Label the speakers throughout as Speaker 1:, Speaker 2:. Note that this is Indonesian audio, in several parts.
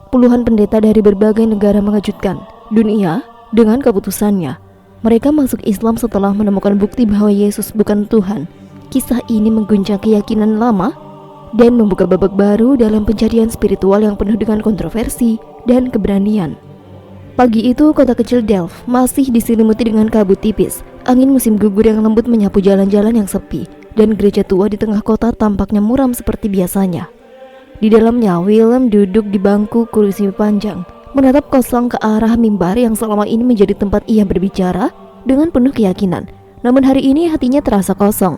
Speaker 1: puluhan pendeta dari berbagai negara mengejutkan dunia dengan keputusannya. Mereka masuk Islam setelah menemukan bukti bahwa Yesus bukan Tuhan. Kisah ini mengguncang keyakinan lama dan membuka babak baru dalam pencarian spiritual yang penuh dengan kontroversi dan keberanian. Pagi itu, kota kecil Delft masih diselimuti dengan kabut tipis. Angin musim gugur yang lembut menyapu jalan-jalan yang sepi, dan gereja tua di tengah kota tampaknya muram seperti biasanya. Di dalamnya, Willem duduk di bangku kursi panjang, menatap kosong ke arah mimbar yang selama ini menjadi tempat ia berbicara dengan penuh keyakinan. Namun hari ini hatinya terasa kosong.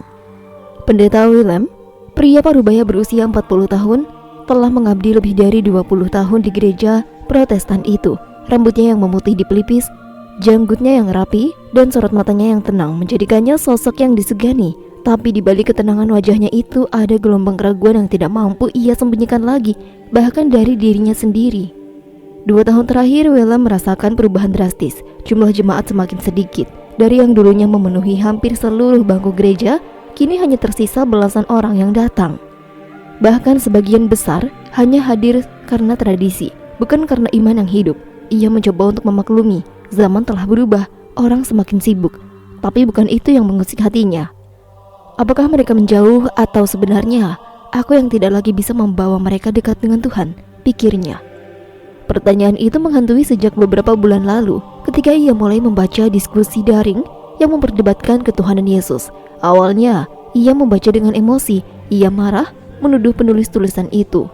Speaker 1: Pendeta Willem, pria parubaya berusia 40 tahun, telah mengabdi lebih dari 20 tahun di gereja Protestan itu. Rambutnya yang memutih di pelipis, janggutnya yang rapi, dan sorot matanya yang tenang menjadikannya sosok yang disegani. Tapi di balik ketenangan wajahnya itu ada gelombang keraguan yang tidak mampu ia sembunyikan lagi, bahkan dari dirinya sendiri. 2 tahun terakhir, Willem merasakan perubahan drastis. Jumlah jemaat semakin sedikit. Dari yang dulunya memenuhi hampir seluruh bangku gereja, kini hanya tersisa belasan orang yang datang. Bahkan sebagian besar hanya hadir karena tradisi, bukan karena iman yang hidup. Ia mencoba untuk memaklumi, zaman telah berubah, orang semakin sibuk. Tapi bukan itu yang mengusik hatinya. Apakah mereka menjauh atau sebenarnya aku yang tidak lagi bisa membawa mereka dekat dengan Tuhan, pikirnya. Pertanyaan itu menghantui sejak beberapa bulan lalu ketika ia mulai membaca diskusi daring yang memperdebatkan ketuhanan Yesus. Awalnya, ia membaca dengan emosi, ia marah menuduh penulis tulisan itu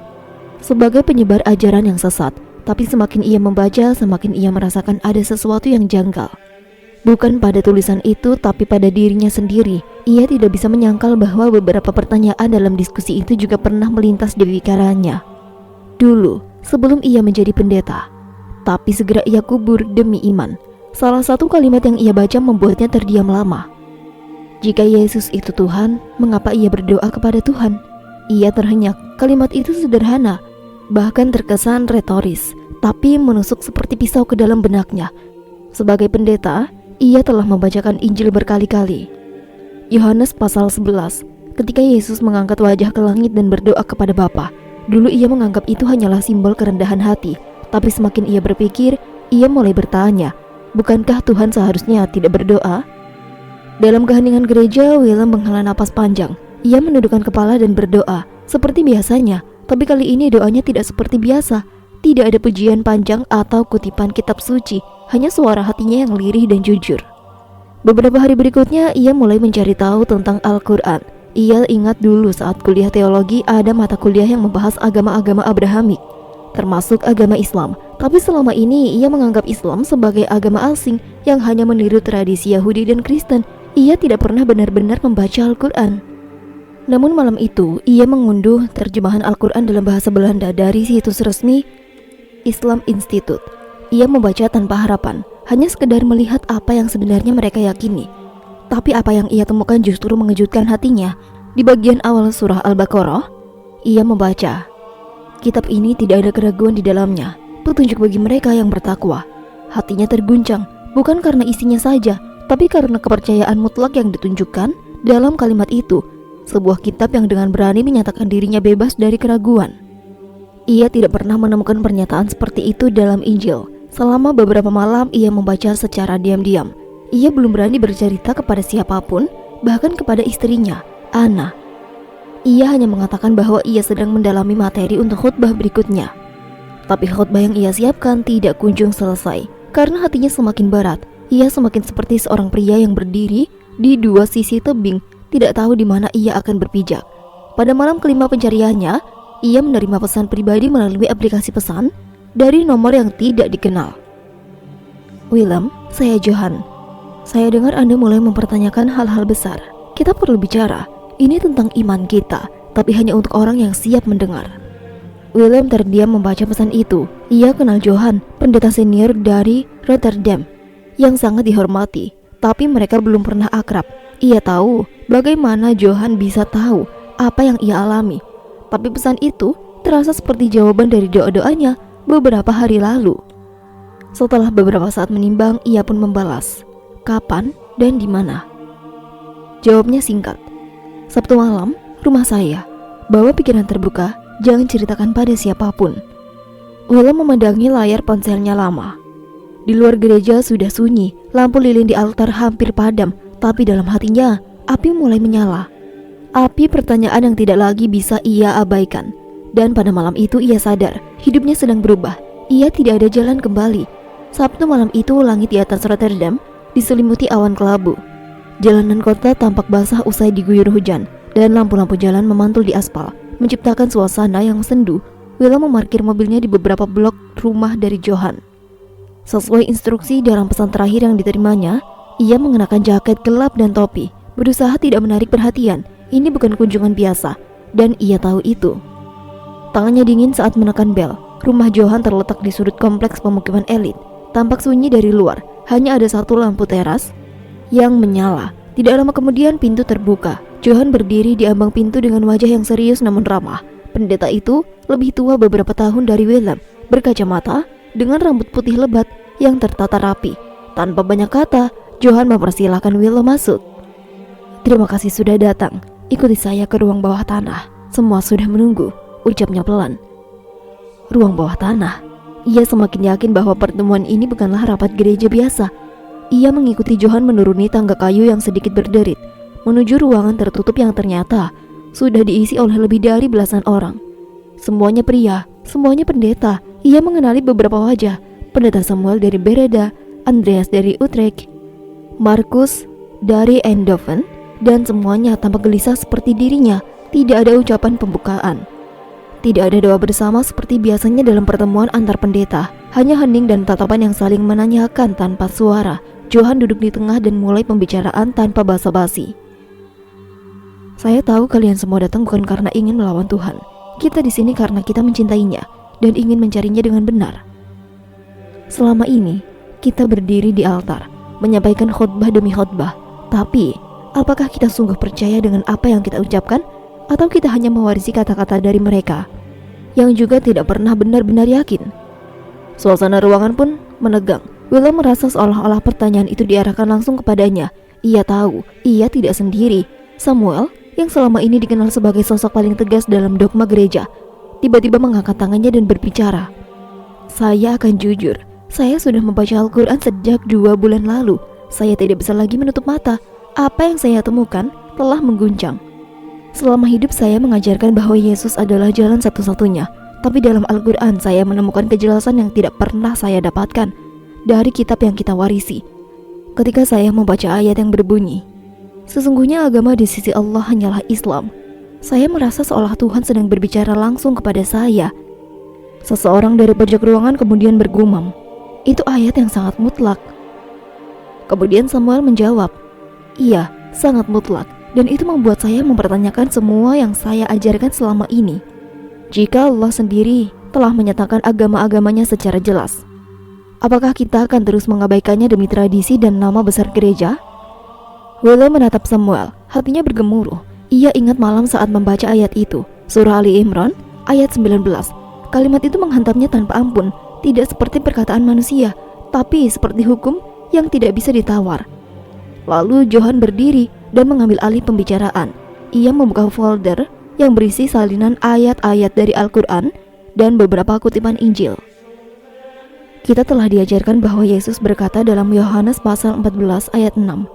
Speaker 1: sebagai penyebar ajaran yang sesat. Tapi semakin ia membaca, semakin ia merasakan ada sesuatu yang janggal. Bukan pada tulisan itu, tapi pada dirinya sendiri. Ia tidak bisa menyangkal bahwa beberapa pertanyaan dalam diskusi itu juga pernah melintas di pikirannya dulu, sebelum ia menjadi pendeta. Tapi segera ia kubur demi iman. Salah satu kalimat yang ia baca membuatnya terdiam lama. Jika Yesus itu Tuhan, mengapa ia berdoa kepada Tuhan? Ia terhenyak. Kalimat itu sederhana, bahkan terkesan retoris, tapi menusuk seperti pisau ke dalam benaknya. Sebagai pendeta, ia telah membacakan Injil berkali-kali. Yohanes pasal 11, ketika Yesus mengangkat wajah ke langit dan berdoa kepada Bapa. Dulu ia menganggap itu hanyalah simbol kerendahan hati, tapi semakin ia berpikir, ia mulai bertanya, bukankah Tuhan seharusnya tidak berdoa? Dalam keheningan gereja, Willem menghela napas panjang. Ia menundukkan kepala dan berdoa, seperti biasanya. Tapi kali ini doanya tidak seperti biasa. Tidak ada pujian panjang atau kutipan kitab suci, hanya suara hatinya yang lirih dan jujur. Beberapa hari berikutnya, ia mulai mencari tahu tentang Al-Quran. Ia ingat dulu saat kuliah teologi ada mata kuliah yang membahas agama-agama Abrahamik, termasuk agama Islam. Tapi selama ini ia menganggap Islam sebagai agama asing yang hanya meniru tradisi Yahudi dan Kristen. Ia tidak pernah benar-benar membaca Al-Quran. Namun malam itu, ia mengunduh terjemahan Al-Quran dalam bahasa Belanda dari situs resmi Islam Institute. Ia membaca tanpa harapan, hanya sekedar melihat apa yang sebenarnya mereka yakini. Tapi apa yang ia temukan justru mengejutkan hatinya. Di bagian awal surah Al-Baqarah, ia membaca, kitab ini tidak ada keraguan di dalamnya, petunjuk bagi mereka yang bertakwa. Hatinya terguncang, bukan karena isinya saja, tapi karena kepercayaan mutlak yang ditunjukkan dalam kalimat itu. Sebuah kitab yang dengan berani menyatakan dirinya bebas dari keraguan. Ia tidak pernah menemukan pernyataan seperti itu dalam Injil. Selama beberapa malam ia membaca secara diam-diam. Ia belum berani bercerita kepada siapapun, bahkan kepada istrinya, Anna. Ia hanya mengatakan bahwa ia sedang mendalami materi untuk khutbah berikutnya. Tapi khutbah yang ia siapkan tidak kunjung selesai. Karena hatinya semakin berat, ia semakin seperti seorang pria yang berdiri di dua sisi tebing, tidak tahu di mana ia akan berpijak. Pada malam kelima pencariannya, ia menerima pesan pribadi melalui aplikasi pesan dari nomor yang tidak dikenal. Willem, saya Johan. Saya dengar Anda mulai mempertanyakan hal-hal besar. Kita perlu bicara. Ini tentang iman kita, tapi hanya untuk orang yang siap mendengar. Willem terdiam membaca pesan itu. Ia kenal Johan, pendeta senior dari Rotterdam, yang sangat dihormati. Tapi mereka belum pernah akrab. Ia tahu bagaimana Johan bisa tahu apa yang ia alami. Tapi pesan itu terasa seperti jawaban dari doa-doanya beberapa hari lalu. Setelah beberapa saat menimbang, ia pun membalas, kapan dan di mana. Jawabnya singkat, Sabtu malam, rumah saya. Bawa pikiran terbuka, jangan ceritakan pada siapapun. Willem memandangi layar ponselnya lama. Di luar gereja sudah sunyi, lampu lilin di altar hampir padam, tapi dalam hatinya, api mulai menyala. Api pertanyaan yang tidak lagi bisa ia abaikan. Dan pada malam itu ia sadar, hidupnya sedang berubah. Ia tidak ada jalan kembali. Sabtu malam itu langit di atas Rotterdam diselimuti awan kelabu. Jalanan kota tampak basah usai diguyur hujan, dan lampu-lampu jalan memantul di aspal, menciptakan suasana yang sendu. Willem memarkir mobilnya di beberapa blok rumah dari Johan. Sesuai instruksi dalam pesan terakhir yang diterimanya, ia mengenakan jaket gelap dan topi, berusaha tidak menarik perhatian. Ini bukan kunjungan biasa, dan ia tahu itu. Tangannya dingin saat menekan bel. Rumah Johan terletak di sudut kompleks pemukiman elit. Tampak sunyi dari luar, hanya ada satu lampu teras yang menyala. Tidak lama kemudian pintu terbuka. Johan berdiri di ambang pintu dengan wajah yang serius namun ramah. Pendeta itu lebih tua beberapa tahun dari Willem, berkacamata, dengan rambut putih lebat yang tertata rapi. Tanpa banyak kata, Johan mempersilahkan Willem masuk. "Terima kasih sudah datang. Ikuti saya ke ruang bawah tanah. Semua sudah menunggu," ucapnya pelan. Ruang bawah tanah. Ia semakin yakin bahwa pertemuan ini bukanlah rapat gereja biasa. Ia mengikuti Johan menuruni tangga kayu yang sedikit berderit, menuju ruangan tertutup yang ternyata sudah diisi oleh lebih dari belasan orang. Semuanya pria, semuanya pendeta. Ia mengenali beberapa wajah. Pendeta Samuel dari Bereda, Andreas dari Utrecht, Markus dari Eindhoven, dan semuanya tampak gelisah seperti dirinya. Tidak ada ucapan pembukaan. Tidak ada doa bersama seperti biasanya dalam pertemuan antar pendeta. Hanya hening dan tatapan yang saling menanyakan tanpa suara. Johan duduk di tengah dan mulai pembicaraan tanpa basa-basi. "Saya tahu kalian semua datang bukan karena ingin melawan Tuhan. Kita di sini karena kita mencintainya dan ingin mencarinya dengan benar. Selama ini, kita berdiri di altar, menyampaikan khotbah demi khotbah. Tapi, apakah kita sungguh percaya dengan apa yang kita ucapkan? Atau kita hanya mewarisi kata-kata dari mereka yang juga tidak pernah benar-benar yakin?" Suasana ruangan pun menegang. Willem merasa seolah-olah pertanyaan itu diarahkan langsung kepadanya. Ia tahu, ia tidak sendiri. Samuel, yang selama ini dikenal sebagai sosok paling tegas dalam dogma gereja, tiba-tiba mengangkat tangannya dan berbicara. "Saya akan jujur, saya sudah membaca Al-Quran sejak 2 bulan lalu. Saya tidak bisa lagi menutup mata. Apa yang saya temukan telah mengguncang. Selama hidup saya mengajarkan bahwa Yesus adalah jalan satu-satunya. Tapi dalam Al-Quran saya menemukan kejelasan yang tidak pernah saya dapatkan dari kitab yang kita warisi. Ketika saya membaca ayat yang berbunyi, 'Sesungguhnya agama di sisi Allah hanyalah Islam,' saya merasa seolah Tuhan sedang berbicara langsung kepada saya." Seseorang dari pojok ruangan kemudian bergumam, "Itu ayat yang sangat mutlak." Kemudian Samuel menjawab, "Iya, sangat mutlak, dan itu membuat saya mempertanyakan semua yang saya ajarkan selama ini. Jika Allah sendiri telah menyatakan agama-agamanya secara jelas, apakah kita akan terus mengabaikannya demi tradisi dan nama besar gereja?" Willem menatap Samuel, hatinya bergemuruh. Ia ingat malam saat membaca ayat itu, surah Ali Imran, ayat 19. Kalimat itu menghantamnya tanpa ampun, tidak seperti perkataan manusia, tapi seperti hukum yang tidak bisa ditawar. Lalu Johan berdiri dan mengambil alih pembicaraan. Ia membuka folder yang berisi salinan ayat-ayat dari Al-Quran dan beberapa kutipan Injil. Kita telah diajarkan bahwa Yesus berkata dalam Yohanes pasal 14 ayat 6,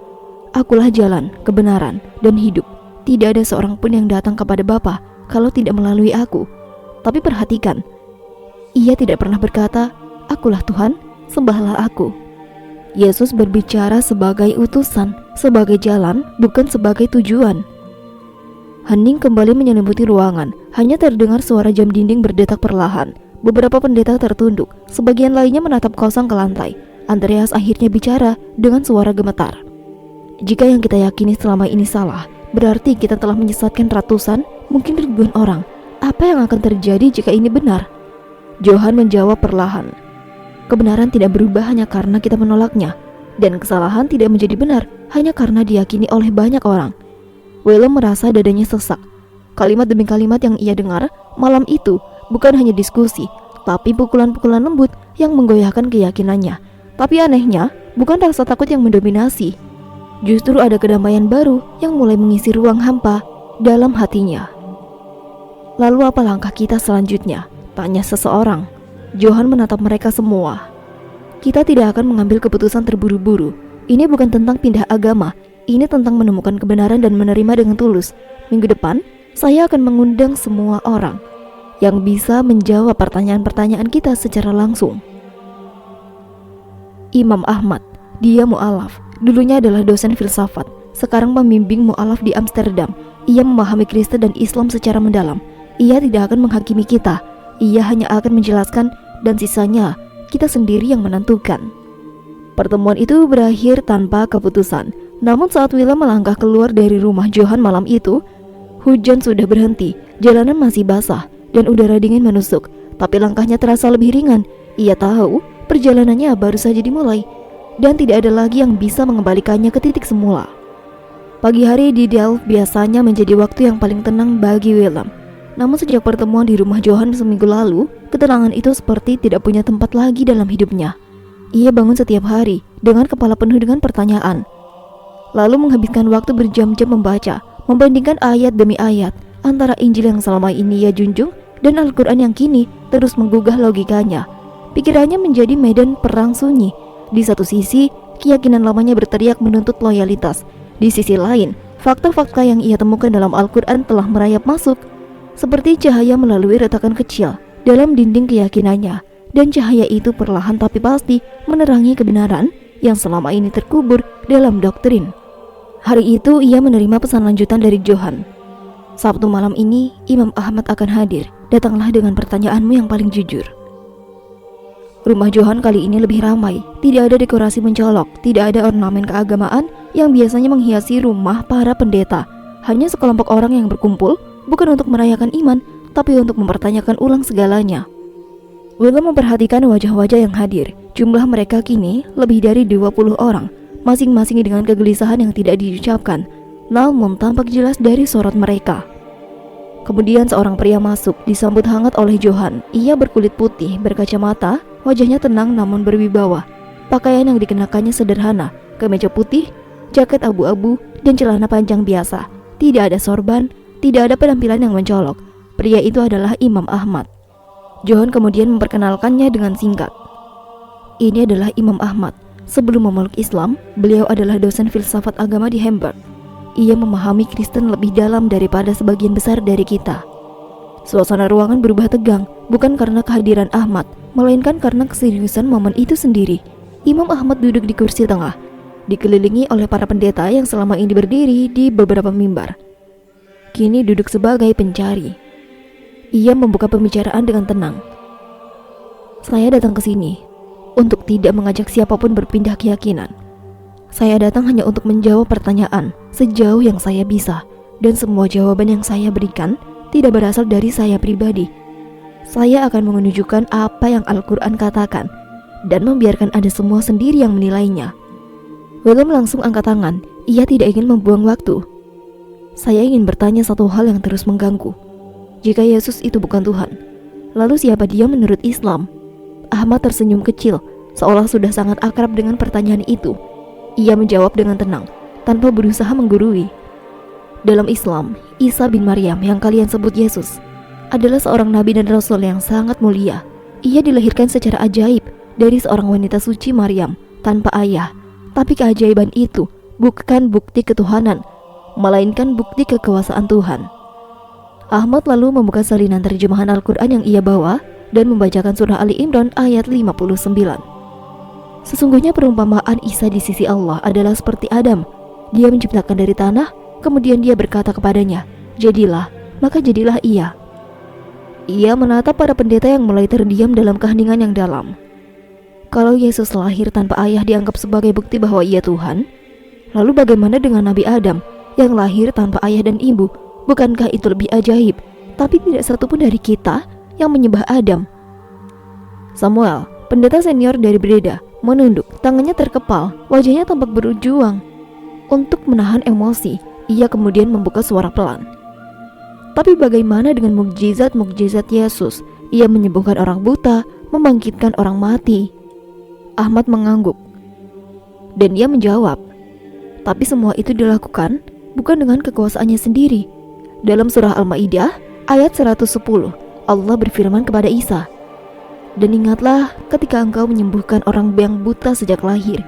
Speaker 1: "Akulah jalan, kebenaran, dan hidup. Tidak ada seorang pun yang datang kepada Bapa kalau tidak melalui aku." Tapi perhatikan, ia tidak pernah berkata, "Akulah Tuhan, sembahlah aku." Yesus berbicara sebagai utusan, sebagai jalan, bukan sebagai tujuan. Hening kembali menyelimuti ruangan. Hanya terdengar suara jam dinding berdetak perlahan. Beberapa pendeta tertunduk, sebagian lainnya menatap kosong ke lantai. Andreas akhirnya bicara dengan suara gemetar. "Jika yang kita yakini selama ini salah, berarti kita telah menyesatkan ratusan, mungkin ribuan orang. Apa yang akan terjadi jika ini benar?" Johan menjawab perlahan, "Kebenaran tidak berubah hanya karena kita menolaknya, dan kesalahan tidak menjadi benar hanya karena diyakini oleh banyak orang." Willem merasa dadanya sesak. Kalimat demi kalimat yang ia dengar malam itu bukan hanya diskusi, tapi pukulan-pukulan lembut yang menggoyahkan keyakinannya. Tapi anehnya, bukan rasa takut yang mendominasi. Justru ada kedamaian baru yang mulai mengisi ruang hampa dalam hatinya. "Lalu apa langkah kita selanjutnya?" tanya seseorang. Johan menatap mereka semua. Kita tidak akan mengambil keputusan terburu-buru. Ini bukan tentang pindah agama. Ini tentang menemukan kebenaran dan menerima dengan tulus. Minggu depan, saya akan mengundang semua orang yang bisa menjawab pertanyaan-pertanyaan kita secara langsung. Imam Ahmad, dia mu'alaf. Dulunya adalah dosen filsafat, sekarang pembimbing mu'alaf di Amsterdam. Ia memahami Kristen dan Islam secara mendalam. Ia tidak akan menghakimi kita. Ia hanya akan menjelaskan, dan sisanya kita sendiri yang menentukan. Pertemuan itu berakhir tanpa keputusan. Namun saat Willem melangkah keluar dari rumah Johan malam itu, hujan sudah berhenti, jalanan masih basah, dan udara dingin menusuk. Tapi langkahnya terasa lebih ringan. Ia tahu perjalanannya baru saja dimulai, dan tidak ada lagi yang bisa mengembalikannya ke titik semula. Pagi hari di Delft biasanya menjadi waktu yang paling tenang bagi Willem. Namun sejak pertemuan di rumah Johan seminggu lalu, ketenangan itu seperti tidak punya tempat lagi dalam hidupnya. Ia bangun setiap hari dengan kepala penuh dengan pertanyaan, lalu menghabiskan waktu berjam-jam membaca, membandingkan ayat demi ayat antara Injil yang selama ini ia junjung dan Al-Quran yang kini terus menggugah logikanya. Pikirannya menjadi medan perang sunyi. Di satu sisi, keyakinan lamanya berteriak menuntut loyalitas. Di sisi lain, fakta-fakta yang ia temukan dalam Al-Quran telah merayap masuk seperti cahaya melalui retakan kecil dalam dinding keyakinannya, dan cahaya itu perlahan tapi pasti menerangi kebenaran yang selama ini terkubur dalam doktrin. Hari itu ia menerima pesan lanjutan dari Johan. Sabtu malam ini Imam Ahmad akan hadir. Datanglah dengan pertanyaanmu yang paling jujur. Rumah Johan kali ini lebih ramai. Tidak ada dekorasi mencolok, tidak ada ornamen keagamaan yang biasanya menghiasi rumah para pendeta. Hanya sekelompok orang yang berkumpul, bukan untuk merayakan iman, tapi untuk mempertanyakan ulang segalanya. Willem memperhatikan wajah-wajah yang hadir. Jumlah mereka kini lebih dari 20 orang, masing-masing dengan kegelisahan yang tidak diucapkan, namun tampak jelas dari sorot mereka. Kemudian seorang pria masuk, disambut hangat oleh Johan. Ia berkulit putih, berkacamata, wajahnya tenang namun berwibawa. Pakaian yang dikenakannya sederhana, kemeja putih, jaket abu-abu, dan celana panjang biasa. Tidak ada sorban, tidak ada penampilan yang mencolok. Pria itu adalah Imam Ahmad. Johan kemudian memperkenalkannya dengan singkat. Ini adalah Imam Ahmad. Sebelum memeluk Islam, beliau adalah dosen filsafat agama di Hamburg. Ia memahami Kristen lebih dalam daripada sebagian besar dari kita. Suasana ruangan berubah tegang, bukan karena kehadiran Ahmad, melainkan karena keseriusan momen itu sendiri. Imam Ahmad duduk di kursi tengah, dikelilingi oleh para pendeta yang selama ini berdiri di beberapa mimbar. Kini duduk sebagai pencari. Ia membuka pembicaraan dengan tenang. Saya datang ke sini untuk tidak mengajak siapapun berpindah keyakinan. Saya datang hanya untuk menjawab pertanyaan sejauh yang saya bisa, dan semua jawaban yang saya berikan tidak berasal dari saya pribadi. Saya akan menunjukkan apa yang Al-Quran katakan dan membiarkan Anda semua sendiri yang menilainya. Willem langsung angkat tangan. Ia tidak ingin membuang waktu. Saya ingin bertanya satu hal yang terus mengganggu. Jika Yesus itu bukan Tuhan, lalu siapa dia menurut Islam? Ahmad tersenyum kecil, seolah sudah sangat akrab dengan pertanyaan itu. Ia menjawab dengan tenang, tanpa berusaha menggurui. Dalam Islam, Isa bin Maryam yang kalian sebut Yesus adalah seorang nabi dan rasul yang sangat mulia. Ia dilahirkan secara ajaib dari seorang wanita suci Maryam tanpa ayah. Tapi keajaiban itu bukan bukti ketuhanan, melainkan bukti kekuasaan Tuhan. Ahmad lalu membuka salinan terjemahan Al-Quran yang ia bawa dan membacakan surah Ali Imran ayat 59. Sesungguhnya perumpamaan Isa di sisi Allah adalah seperti Adam. Dia menciptakan dari tanah, kemudian dia berkata kepadanya, jadilah, maka jadilah ia. Ia menatap para pendeta yang mulai terdiam dalam keheningan yang dalam. Kalau Yesus lahir tanpa ayah dianggap sebagai bukti bahwa ia Tuhan, lalu bagaimana dengan Nabi Adam yang lahir tanpa ayah dan ibu? Bukankah itu lebih ajaib? Tapi tidak satu pun dari kita yang menyembah Adam. Samuel, pendeta senior dari Breda, menunduk, tangannya terkepal, wajahnya tampak berjuang untuk menahan emosi. Ia kemudian membuka suara pelan. Tapi bagaimana dengan mukjizat-mukjizat Yesus? Ia menyembuhkan orang buta, membangkitkan orang mati. Ahmad mengangguk, dan ia menjawab, tapi semua itu dilakukan bukan dengan kekuasaannya sendiri. Dalam surah Al-Maidah ayat 110, Allah berfirman kepada Isa, Dan ingatlah ketika engkau menyembuhkan orang yang buta sejak lahir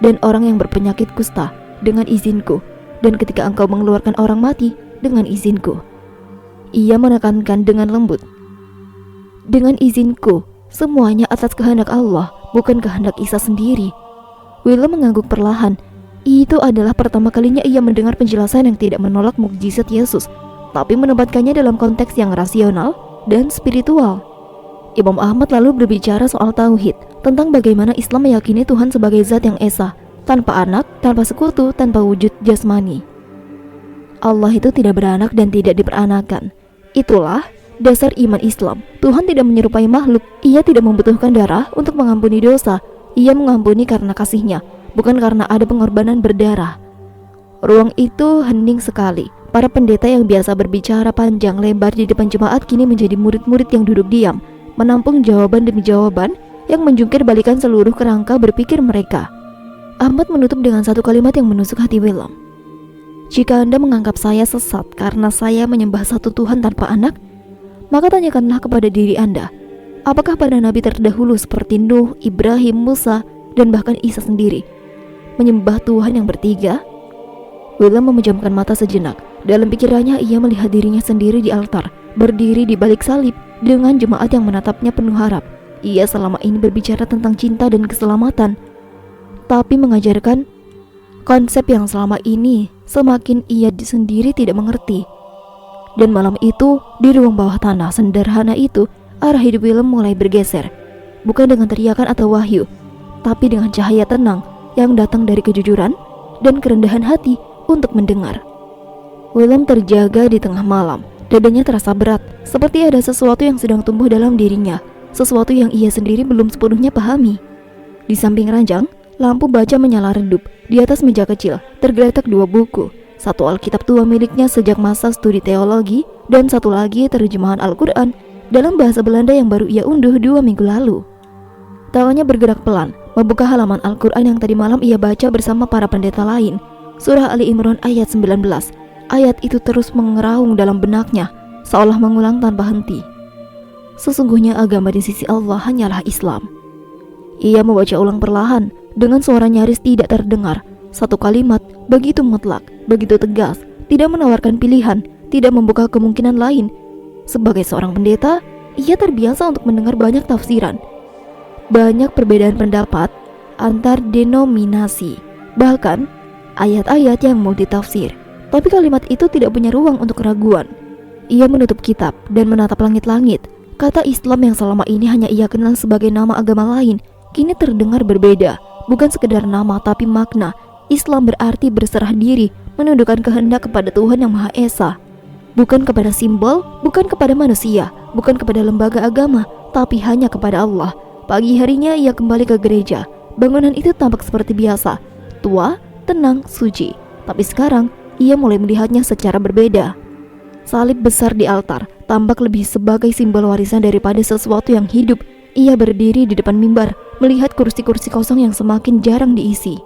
Speaker 1: dan orang yang berpenyakit kusta dengan izinku, dan ketika engkau mengeluarkan orang mati dengan izinku. Ia menekankan dengan lembut, dengan izinku, semuanya atas kehendak Allah, bukan kehendak Isa sendiri. Willem mengangguk perlahan. Itu adalah pertama kalinya ia mendengar penjelasan yang tidak menolak mukjizat Yesus, tapi menempatkannya dalam konteks yang rasional dan spiritual. Imam Ahmad lalu berbicara soal tauhid, tentang bagaimana Islam meyakini Tuhan sebagai zat yang esa, tanpa anak, tanpa sekutu, tanpa wujud jasmani. Allah itu tidak beranak dan tidak diperanakan. Itulah dasar iman Islam. Tuhan tidak menyerupai makhluk. Ia tidak membutuhkan darah untuk mengampuni dosa. Ia mengampuni karena kasihnya, bukan karena ada pengorbanan berdarah. Ruang itu hening sekali. Para pendeta yang biasa berbicara panjang lebar di depan jemaat kini menjadi murid-murid yang duduk diam, menampung jawaban demi jawaban yang menjungkir balikan seluruh kerangka berpikir mereka. Ahmad menutup dengan satu kalimat yang menusuk hati Willem. Jika Anda menganggap saya sesat karena saya menyembah satu Tuhan tanpa anak, maka tanyakanlah kepada diri Anda, apakah para nabi terdahulu seperti Nuh, Ibrahim, Musa, dan bahkan Isa sendiri menyembah Tuhan yang bertiga? Willem memejamkan mata sejenak. Dalam pikirannya ia melihat dirinya sendiri di altar, berdiri di balik salib dengan jemaat yang menatapnya penuh harap. Ia selama ini berbicara tentang cinta dan keselamatan, tapi mengajarkan konsep yang selama ini semakin ia sendiri tidak mengerti. Dan malam itu, di ruang bawah tanah sederhana itu, arah hidup Willem mulai bergeser. Bukan dengan teriakan atau wahyu, tapi dengan cahaya tenang yang datang dari kejujuran dan kerendahan hati untuk mendengar. Willem terjaga di tengah malam. Dadanya terasa berat, seperti ada sesuatu yang sedang tumbuh dalam dirinya, sesuatu yang ia sendiri belum sepenuhnya pahami. Di samping ranjang, lampu baja menyala redup. Di atas meja kecil tergeletak dua buku, satu Alkitab tua miliknya sejak masa studi teologi, dan satu lagi terjemahan Al-Quran dalam bahasa Belanda yang baru ia unduh 2 minggu lalu. Tangannya bergerak pelan, membuka halaman Al-Quran yang tadi malam ia baca bersama para pendeta lain. Surah Ali Imran ayat 19. Ayat itu terus mengeraung dalam benaknya, seolah mengulang tanpa henti. Sesungguhnya agama di sisi Allah hanyalah Islam. Ia membaca ulang perlahan, dengan suara nyaris tidak terdengar. Satu kalimat, begitu mutlak, begitu tegas, tidak menawarkan pilihan, tidak membuka kemungkinan lain. Sebagai seorang pendeta, ia terbiasa untuk mendengar banyak tafsiran, banyak perbedaan pendapat antar denominasi, bahkan ayat-ayat yang multitafsir. Tapi kalimat itu tidak punya ruang untuk keraguan. Ia menutup kitab dan menatap langit-langit. Kata Islam yang selama ini hanya ia kenal sebagai nama agama lain, kini terdengar berbeda. Bukan sekedar nama tapi makna. Islam berarti berserah diri, menundukkan kehendak kepada Tuhan yang Maha Esa. Bukan kepada simbol, bukan kepada manusia, bukan kepada lembaga agama, tapi hanya kepada Allah. Pagi harinya ia kembali ke gereja. Bangunan itu tampak seperti biasa, tua, tenang, suci. Tapi sekarang ia mulai melihatnya secara berbeda. Salib besar di altar tampak lebih sebagai simbol warisan daripada sesuatu yang hidup. Ia berdiri di depan mimbar, melihat kursi-kursi kosong yang semakin jarang diisi.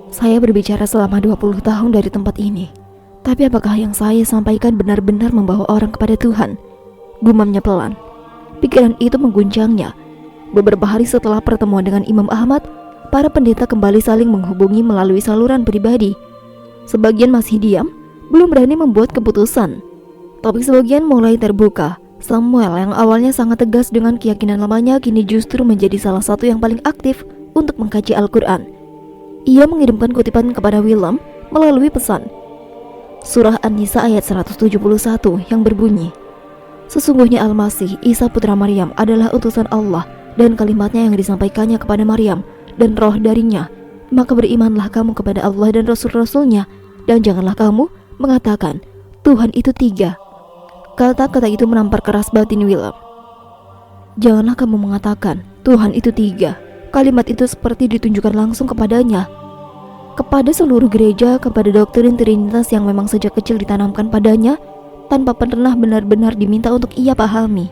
Speaker 1: Saya berbicara selama 20 tahun dari tempat ini. Tapi apakah yang saya sampaikan benar-benar membawa orang kepada Tuhan? Gumamnya pelan. Pikiran itu mengguncangnya. Beberapa hari setelah pertemuan dengan Imam Ahmad, para pendeta kembali saling menghubungi melalui saluran pribadi. Sebagian masih diam, belum berani membuat keputusan. Tapi sebagian mulai terbuka. Samuel yang awalnya sangat tegas dengan keyakinan lamanya kini justru menjadi salah satu yang paling aktif untuk mengkaji Al-Quran. Ia mengirimkan kutipan kepada Willem melalui pesan Surah An-Nisa ayat 171 yang berbunyi, "Sesungguhnya Al-Masih, Isa putra Maryam adalah utusan Allah dan kalimatnya yang disampaikannya kepada Maryam dan roh darinya. Maka berimanlah kamu kepada Allah dan Rasul-Rasulnya, dan janganlah kamu mengatakan Tuhan itu 3. Kata-kata itu menampar keras batin Willem. Janganlah kamu mengatakan Tuhan itu 3. Kalimat itu seperti ditunjukkan langsung kepadanya, kepada seluruh gereja, kepada doktrin Trinitas yang memang sejak kecil ditanamkan padanya, tanpa pernah benar-benar diminta untuk ia pahami.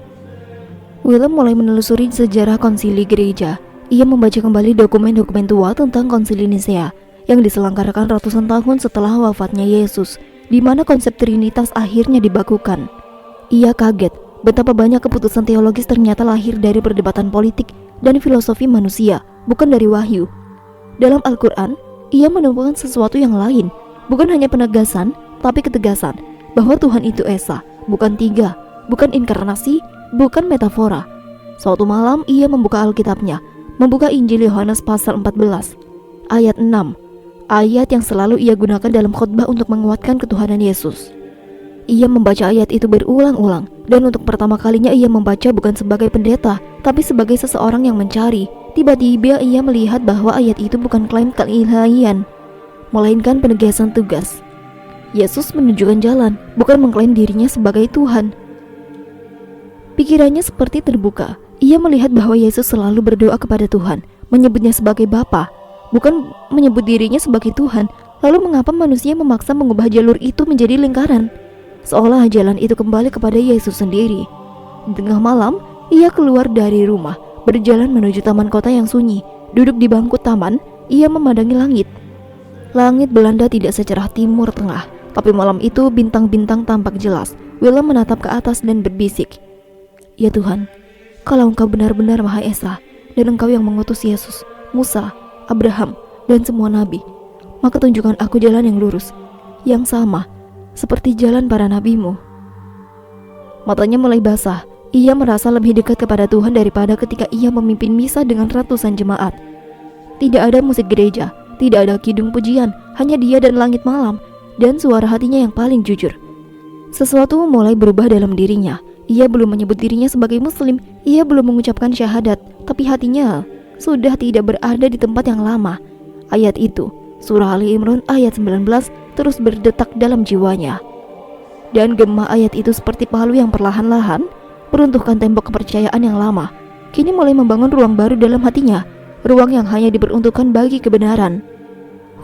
Speaker 1: Willem mulai menelusuri sejarah konsili gereja. Ia membaca kembali dokumen-dokumen tua tentang konsili Nisea yang diselenggarakan ratusan tahun setelah wafatnya Yesus, di mana konsep Trinitas akhirnya dibakukan. Ia kaget betapa banyak keputusan teologis ternyata lahir dari perdebatan politik dan filosofi manusia, bukan dari wahyu. Dalam Al-Quran, ia menemukan sesuatu yang lain, bukan hanya penegasan, tapi ketegasan bahwa Tuhan itu Esa, bukan tiga, bukan inkarnasi, bukan metafora. Suatu malam ia membuka Alkitabnya, membuka Injil Yohanes pasal 14, ayat 6, ayat yang selalu ia gunakan dalam khotbah untuk menguatkan ketuhanan Yesus. Ia membaca ayat itu berulang-ulang, dan untuk pertama kalinya ia membaca bukan sebagai pendeta, tapi sebagai seseorang yang mencari. Tiba-tiba ia melihat bahwa ayat itu bukan klaim keilahian, melainkan penegasan tugas. Yesus menunjukkan jalan, bukan mengklaim dirinya sebagai Tuhan. Pikirannya seperti terbuka. Ia melihat bahwa Yesus selalu berdoa kepada Tuhan, menyebutnya sebagai Bapa, bukan menyebut dirinya sebagai Tuhan. Lalu mengapa manusia memaksa mengubah jalur itu menjadi lingkaran? Seolah jalan itu kembali kepada Yesus sendiri. Di tengah malam, ia keluar dari rumah, berjalan menuju taman kota yang sunyi. Duduk di bangku taman, ia memandangi langit. Langit Belanda tidak secerah timur tengah, tapi malam itu bintang-bintang tampak jelas. Willem menatap ke atas dan berbisik, "Ya Tuhan, kalau Engkau benar-benar Maha Esa, dan Engkau yang mengutus Yesus, Musa, Abraham, dan semua nabi, maka tunjukkan aku jalan yang lurus, yang sama seperti jalan para nabimu." Matanya mulai basah. Ia merasa lebih dekat kepada Tuhan daripada ketika ia memimpin misa dengan ratusan jemaat. Tidak ada musik gereja, tidak ada kidung pujian, hanya dia dan langit malam, dan suara hatinya yang paling jujur. Sesuatu mulai berubah dalam dirinya. Ia belum menyebut dirinya sebagai muslim, ia belum mengucapkan syahadat, tapi hatinya sudah tidak berada di tempat yang lama. Ayat itu, surah Ali Imran ayat 19, terus berdetak dalam jiwanya. Dan gema ayat itu seperti palu yang perlahan-lahan meruntuhkan tembok kepercayaan yang lama. Kini mulai membangun ruang baru dalam hatinya, ruang yang hanya diperuntukkan bagi kebenaran.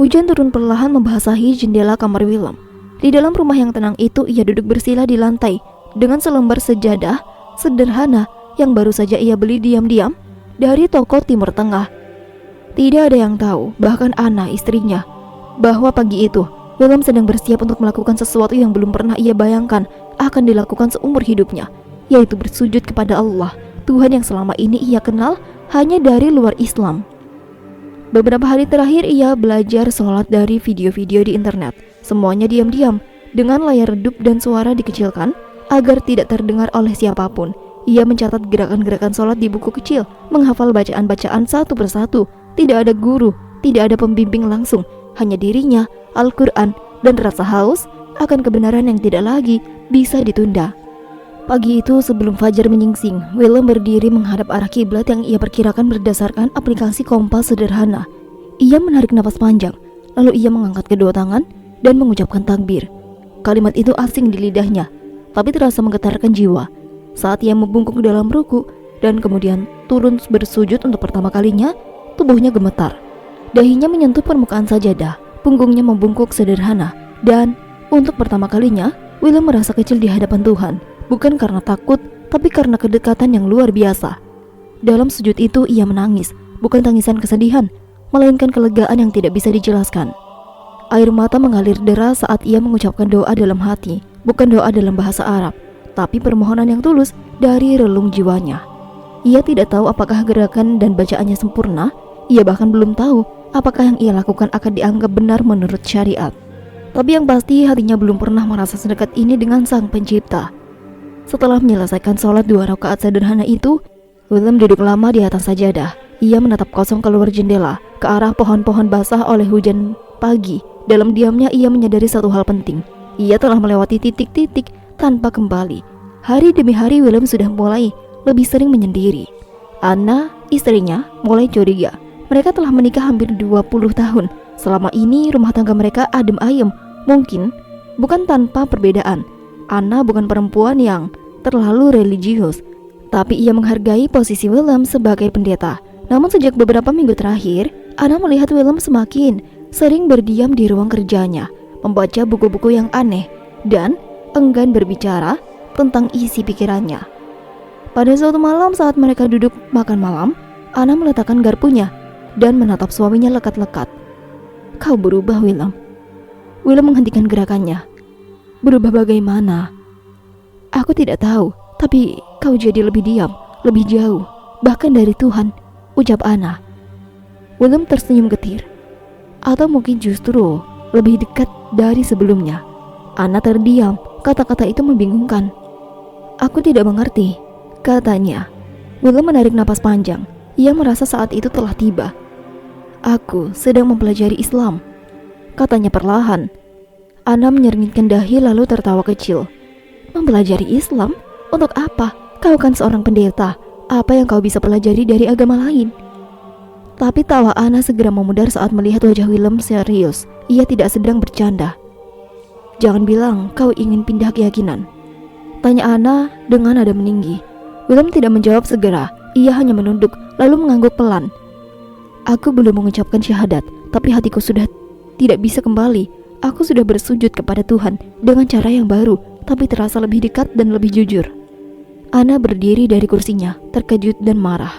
Speaker 1: Hujan turun perlahan membasahi jendela kamar Willem. Di dalam rumah yang tenang itu, ia duduk bersila di lantai dengan selembar sejadah sederhana yang baru saja ia beli diam-diam dari toko Timur Tengah. Tidak ada yang tahu, bahkan Anna, istrinya, bahwa pagi itu Willem sedang bersiap untuk melakukan sesuatu yang belum pernah ia bayangkan akan dilakukan seumur hidupnya, yaitu bersujud kepada Allah, Tuhan yang selama ini ia kenal hanya dari luar Islam. Beberapa hari terakhir ia belajar sholat dari video-video di internet. Semuanya diam-diam, dengan layar redup dan suara dikecilkan agar tidak terdengar oleh siapapun. Ia mencatat gerakan-gerakan sholat di buku kecil, menghafal bacaan-bacaan satu persatu. Tidak ada guru, tidak ada pembimbing langsung, hanya dirinya, Al-Quran, dan rasa haus akan kebenaran yang tidak lagi bisa ditunda. Pagi itu sebelum fajar menyingsing, Willem berdiri menghadap arah kiblat yang ia perkirakan berdasarkan aplikasi kompas sederhana. Ia menarik napas panjang, lalu ia mengangkat kedua tangan dan mengucapkan takbir. Kalimat itu asing di lidahnya, tapi terasa menggetarkan jiwa. Saat ia membungkuk dalam ruku dan kemudian turun bersujud untuk pertama kalinya, tubuhnya gemetar. Dahinya menyentuh permukaan sajadah, punggungnya membungkuk sederhana, dan untuk pertama kalinya, Willem merasa kecil di hadapan Tuhan. Bukan karena takut, tapi karena kedekatan yang luar biasa. Dalam sujud itu ia menangis, bukan tangisan kesedihan, melainkan kelegaan yang tidak bisa dijelaskan. Air mata mengalir deras saat ia mengucapkan doa dalam hati, bukan doa dalam bahasa Arab, tapi permohonan yang tulus dari relung jiwanya. Ia tidak tahu apakah gerakan dan bacaannya sempurna, ia bahkan belum tahu apakah yang ia lakukan akan dianggap benar menurut syariat. Tapi yang pasti hatinya belum pernah merasa sedekat ini dengan Sang Pencipta. Setelah menyelesaikan sholat 2 rakaat sederhana itu, Willem duduk lama di atas sajadah. Ia menatap kosong keluar jendela, ke arah pohon-pohon basah oleh hujan pagi. Dalam diamnya ia menyadari satu hal penting. Ia telah melewati titik-titik tanpa kembali. Hari demi hari Willem sudah mulai lebih sering menyendiri. Anna, istrinya, mulai curiga. Mereka telah menikah hampir 20 tahun. Selama ini rumah tangga mereka adem ayem, mungkin bukan tanpa perbedaan. Anna bukan perempuan yang terlalu religius, tapi ia menghargai posisi Willem sebagai pendeta. Namun sejak beberapa minggu terakhir, Anna melihat Willem semakin sering berdiam di ruang kerjanya, membaca buku-buku yang aneh, dan enggan berbicara tentang isi pikirannya. Pada suatu malam saat mereka duduk makan malam, Anna meletakkan garpunya dan menatap suaminya lekat-lekat. "Kau berubah, Willem." Willem menghentikan gerakannya. "Berubah bagaimana?" "Aku tidak tahu, Tapi kau jadi lebih diam, lebih jauh, bahkan dari Tuhan, ucap Ana. William tersenyum getir. Atau mungkin justru lebih dekat dari sebelumnya. Ana terdiam, kata-kata itu membingungkan. Aku tidak mengerti, katanya. William menarik napas panjang. Ia merasa saat itu telah tiba. Aku sedang mempelajari Islam, katanya perlahan. Ana menyeringgitkan dahi lalu tertawa kecil. Mempelajari Islam? Untuk apa? Kau kan seorang pendeta. Apa yang kau bisa pelajari dari agama lain? Tapi tawa Ana segera memudar saat melihat wajah William serius. Ia tidak sedang bercanda. Jangan bilang kau ingin pindah keyakinan, tanya Ana dengan nada meninggi. William tidak menjawab segera. Ia hanya menunduk lalu mengangguk pelan. Aku belum mengucapkan syahadat, tapi hatiku sudah tidak bisa kembali. Aku sudah bersujud kepada Tuhan dengan cara yang baru, tapi terasa lebih dekat dan lebih jujur. Ana berdiri dari kursinya, terkejut dan marah.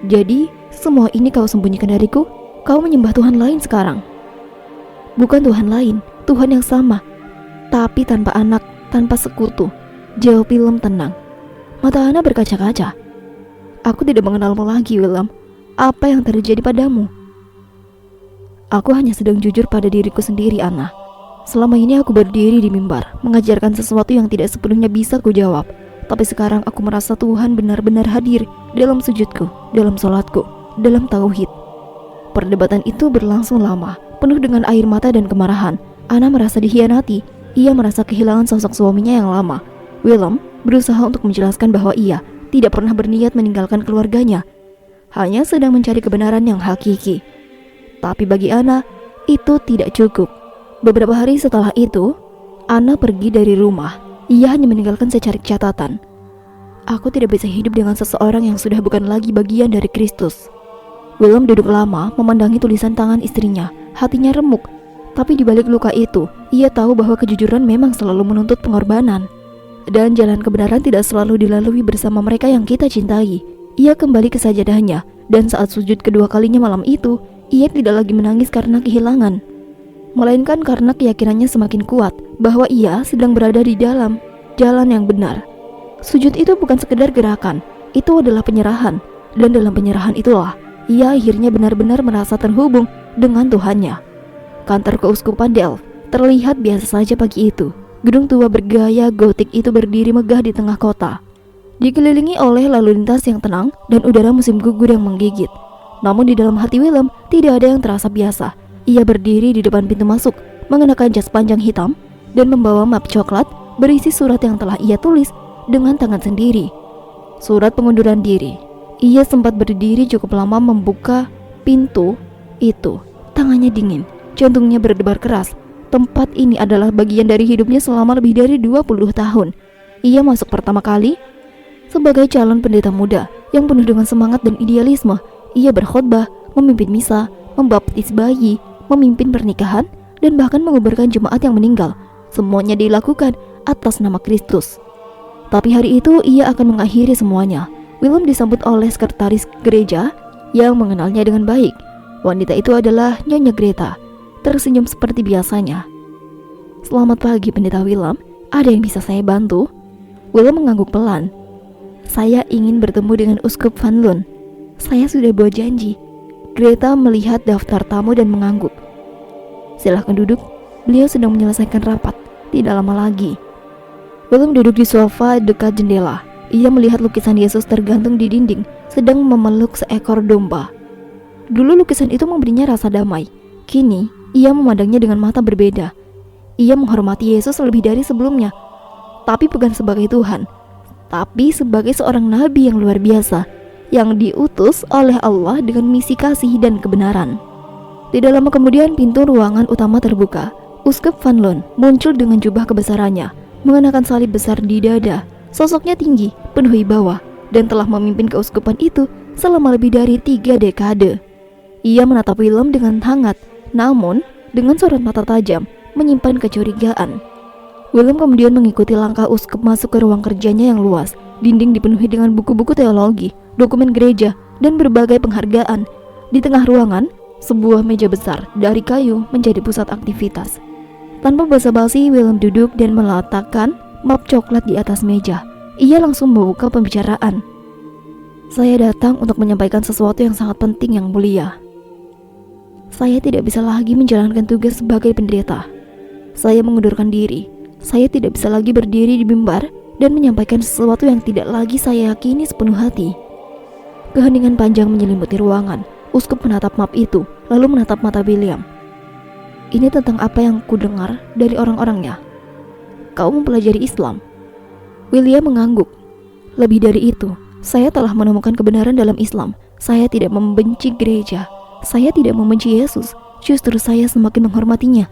Speaker 1: Jadi, semua ini kau sembunyikan dariku? Kau menyembah Tuhan lain sekarang? Bukan Tuhan lain, Tuhan yang sama, tapi tanpa anak, tanpa sekutu, jawab William tenang. Mata Ana berkaca-kaca. Aku tidak mengenalmu lagi, William. Apa yang terjadi padamu? Aku hanya sedang jujur pada diriku sendiri, Ana. Selama ini aku berdiri di mimbar, mengajarkan sesuatu yang tidak sepenuhnya bisa kujawab. Tapi sekarang aku merasa Tuhan benar-benar hadir dalam sujudku, dalam sholatku, dalam tauhid. Perdebatan itu berlangsung lama, penuh dengan air mata dan kemarahan. Ana merasa dikhianati. Ia merasa kehilangan sosok suaminya yang lama. William berusaha untuk menjelaskan bahwa ia tidak pernah berniat meninggalkan keluarganya, hanya sedang mencari kebenaran yang hakiki. Tapi bagi Ana, itu tidak cukup. Beberapa hari setelah itu, Ana pergi dari rumah. Ia hanya meninggalkan secarik catatan. Aku tidak bisa hidup dengan seseorang yang sudah bukan lagi bagian dari Kristus. William duduk lama memandangi tulisan tangan istrinya. Hatinya remuk. Tapi di balik luka itu, ia tahu bahwa kejujuran memang selalu menuntut pengorbanan. Dan jalan kebenaran tidak selalu dilalui bersama mereka yang kita cintai. Ia kembali ke sajadahnya, dan saat sujud kedua kalinya malam itu, ia tidak lagi menangis karena kehilangan, melainkan karena keyakinannya semakin kuat bahwa ia sedang berada di dalam jalan yang benar. Sujud itu bukan sekedar gerakan, itu adalah penyerahan. Dan dalam penyerahan itulah, ia akhirnya benar-benar merasa terhubung dengan Tuhannya. Kantor keuskupan Delft terlihat biasa saja pagi itu. Gedung tua bergaya gotik itu berdiri megah di tengah kota, dikelilingi oleh lalu lintas yang tenang dan udara musim gugur yang menggigit. Namun di dalam hati William tidak ada yang terasa biasa. Ia berdiri di depan pintu masuk, mengenakan jas panjang hitam dan membawa map coklat berisi surat yang telah ia tulis dengan tangan sendiri. Surat pengunduran diri. Ia sempat berdiri cukup lama membuka pintu itu. Tangannya dingin, jantungnya berdebar keras. Tempat ini adalah bagian dari hidupnya selama lebih dari 20 tahun. Ia masuk pertama kali sebagai calon pendeta muda yang penuh dengan semangat dan idealisme. Ia berkhotbah, memimpin misa, membaptis bayi, memimpin pernikahan, dan bahkan menguburkan jemaat yang meninggal. Semuanya dilakukan atas nama Kristus. Tapi hari itu ia akan mengakhiri semuanya. William disambut oleh sekretaris gereja yang mengenalnya dengan baik. Wanita itu adalah Nyonya Greta, tersenyum seperti biasanya. Selamat pagi, Pendeta William. Ada yang bisa saya bantu? William mengangguk pelan. Saya ingin bertemu dengan Uskup Van Loon. Saya sudah buat janji. Greta melihat daftar tamu dan mengangguk. Silahkan duduk. Beliau sedang menyelesaikan rapat. Tidak lama lagi. William duduk di sofa dekat jendela. Ia melihat lukisan Yesus tergantung di dinding, sedang memeluk seekor domba. Dulu lukisan itu memberinya rasa damai. Kini, ia memandangnya dengan mata berbeda. Ia menghormati Yesus lebih dari sebelumnya. Tapi bukan sebagai Tuhan, tapi sebagai seorang nabi yang luar biasa, yang diutus oleh Allah dengan misi kasih dan kebenaran. Tidak lama kemudian pintu ruangan utama terbuka. Uskup Van Loon muncul dengan jubah kebesarannya, mengenakan salib besar di dada. Sosoknya tinggi, penuh wibawa, dan telah memimpin keuskupan itu selama lebih dari 3 dekade. Ia menatap William dengan hangat, namun dengan sorot mata tajam, menyimpan kecurigaan. William kemudian mengikuti langkah uskup masuk ke ruang kerjanya yang luas. Dinding dipenuhi dengan buku-buku teologi, dokumen gereja, dan berbagai penghargaan. Di tengah ruangan, sebuah meja besar dari kayu menjadi pusat aktivitas. Tanpa basa-basi, William duduk dan meletakkan map coklat di atas meja. ia langsung membuka pembicaraan. "Saya datang untuk menyampaikan sesuatu yang sangat penting, Yang Mulia. Saya tidak bisa lagi menjalankan tugas sebagai pendeta. Saya mengundurkan diri. Saya tidak bisa lagi berdiri di mimbar dan menyampaikan sesuatu yang tidak lagi saya yakini sepenuh hati." Keheningan panjang menyelimuti ruangan. Uskup menatap map itu, lalu menatap mata William. "Ini tentang apa yang kudengar dari orang-orangnya. Kau mempelajari Islam?" William mengangguk. "Lebih dari itu, saya telah menemukan kebenaran dalam Islam. Saya tidak membenci gereja. Saya tidak membenci Yesus. Justru saya semakin menghormatinya.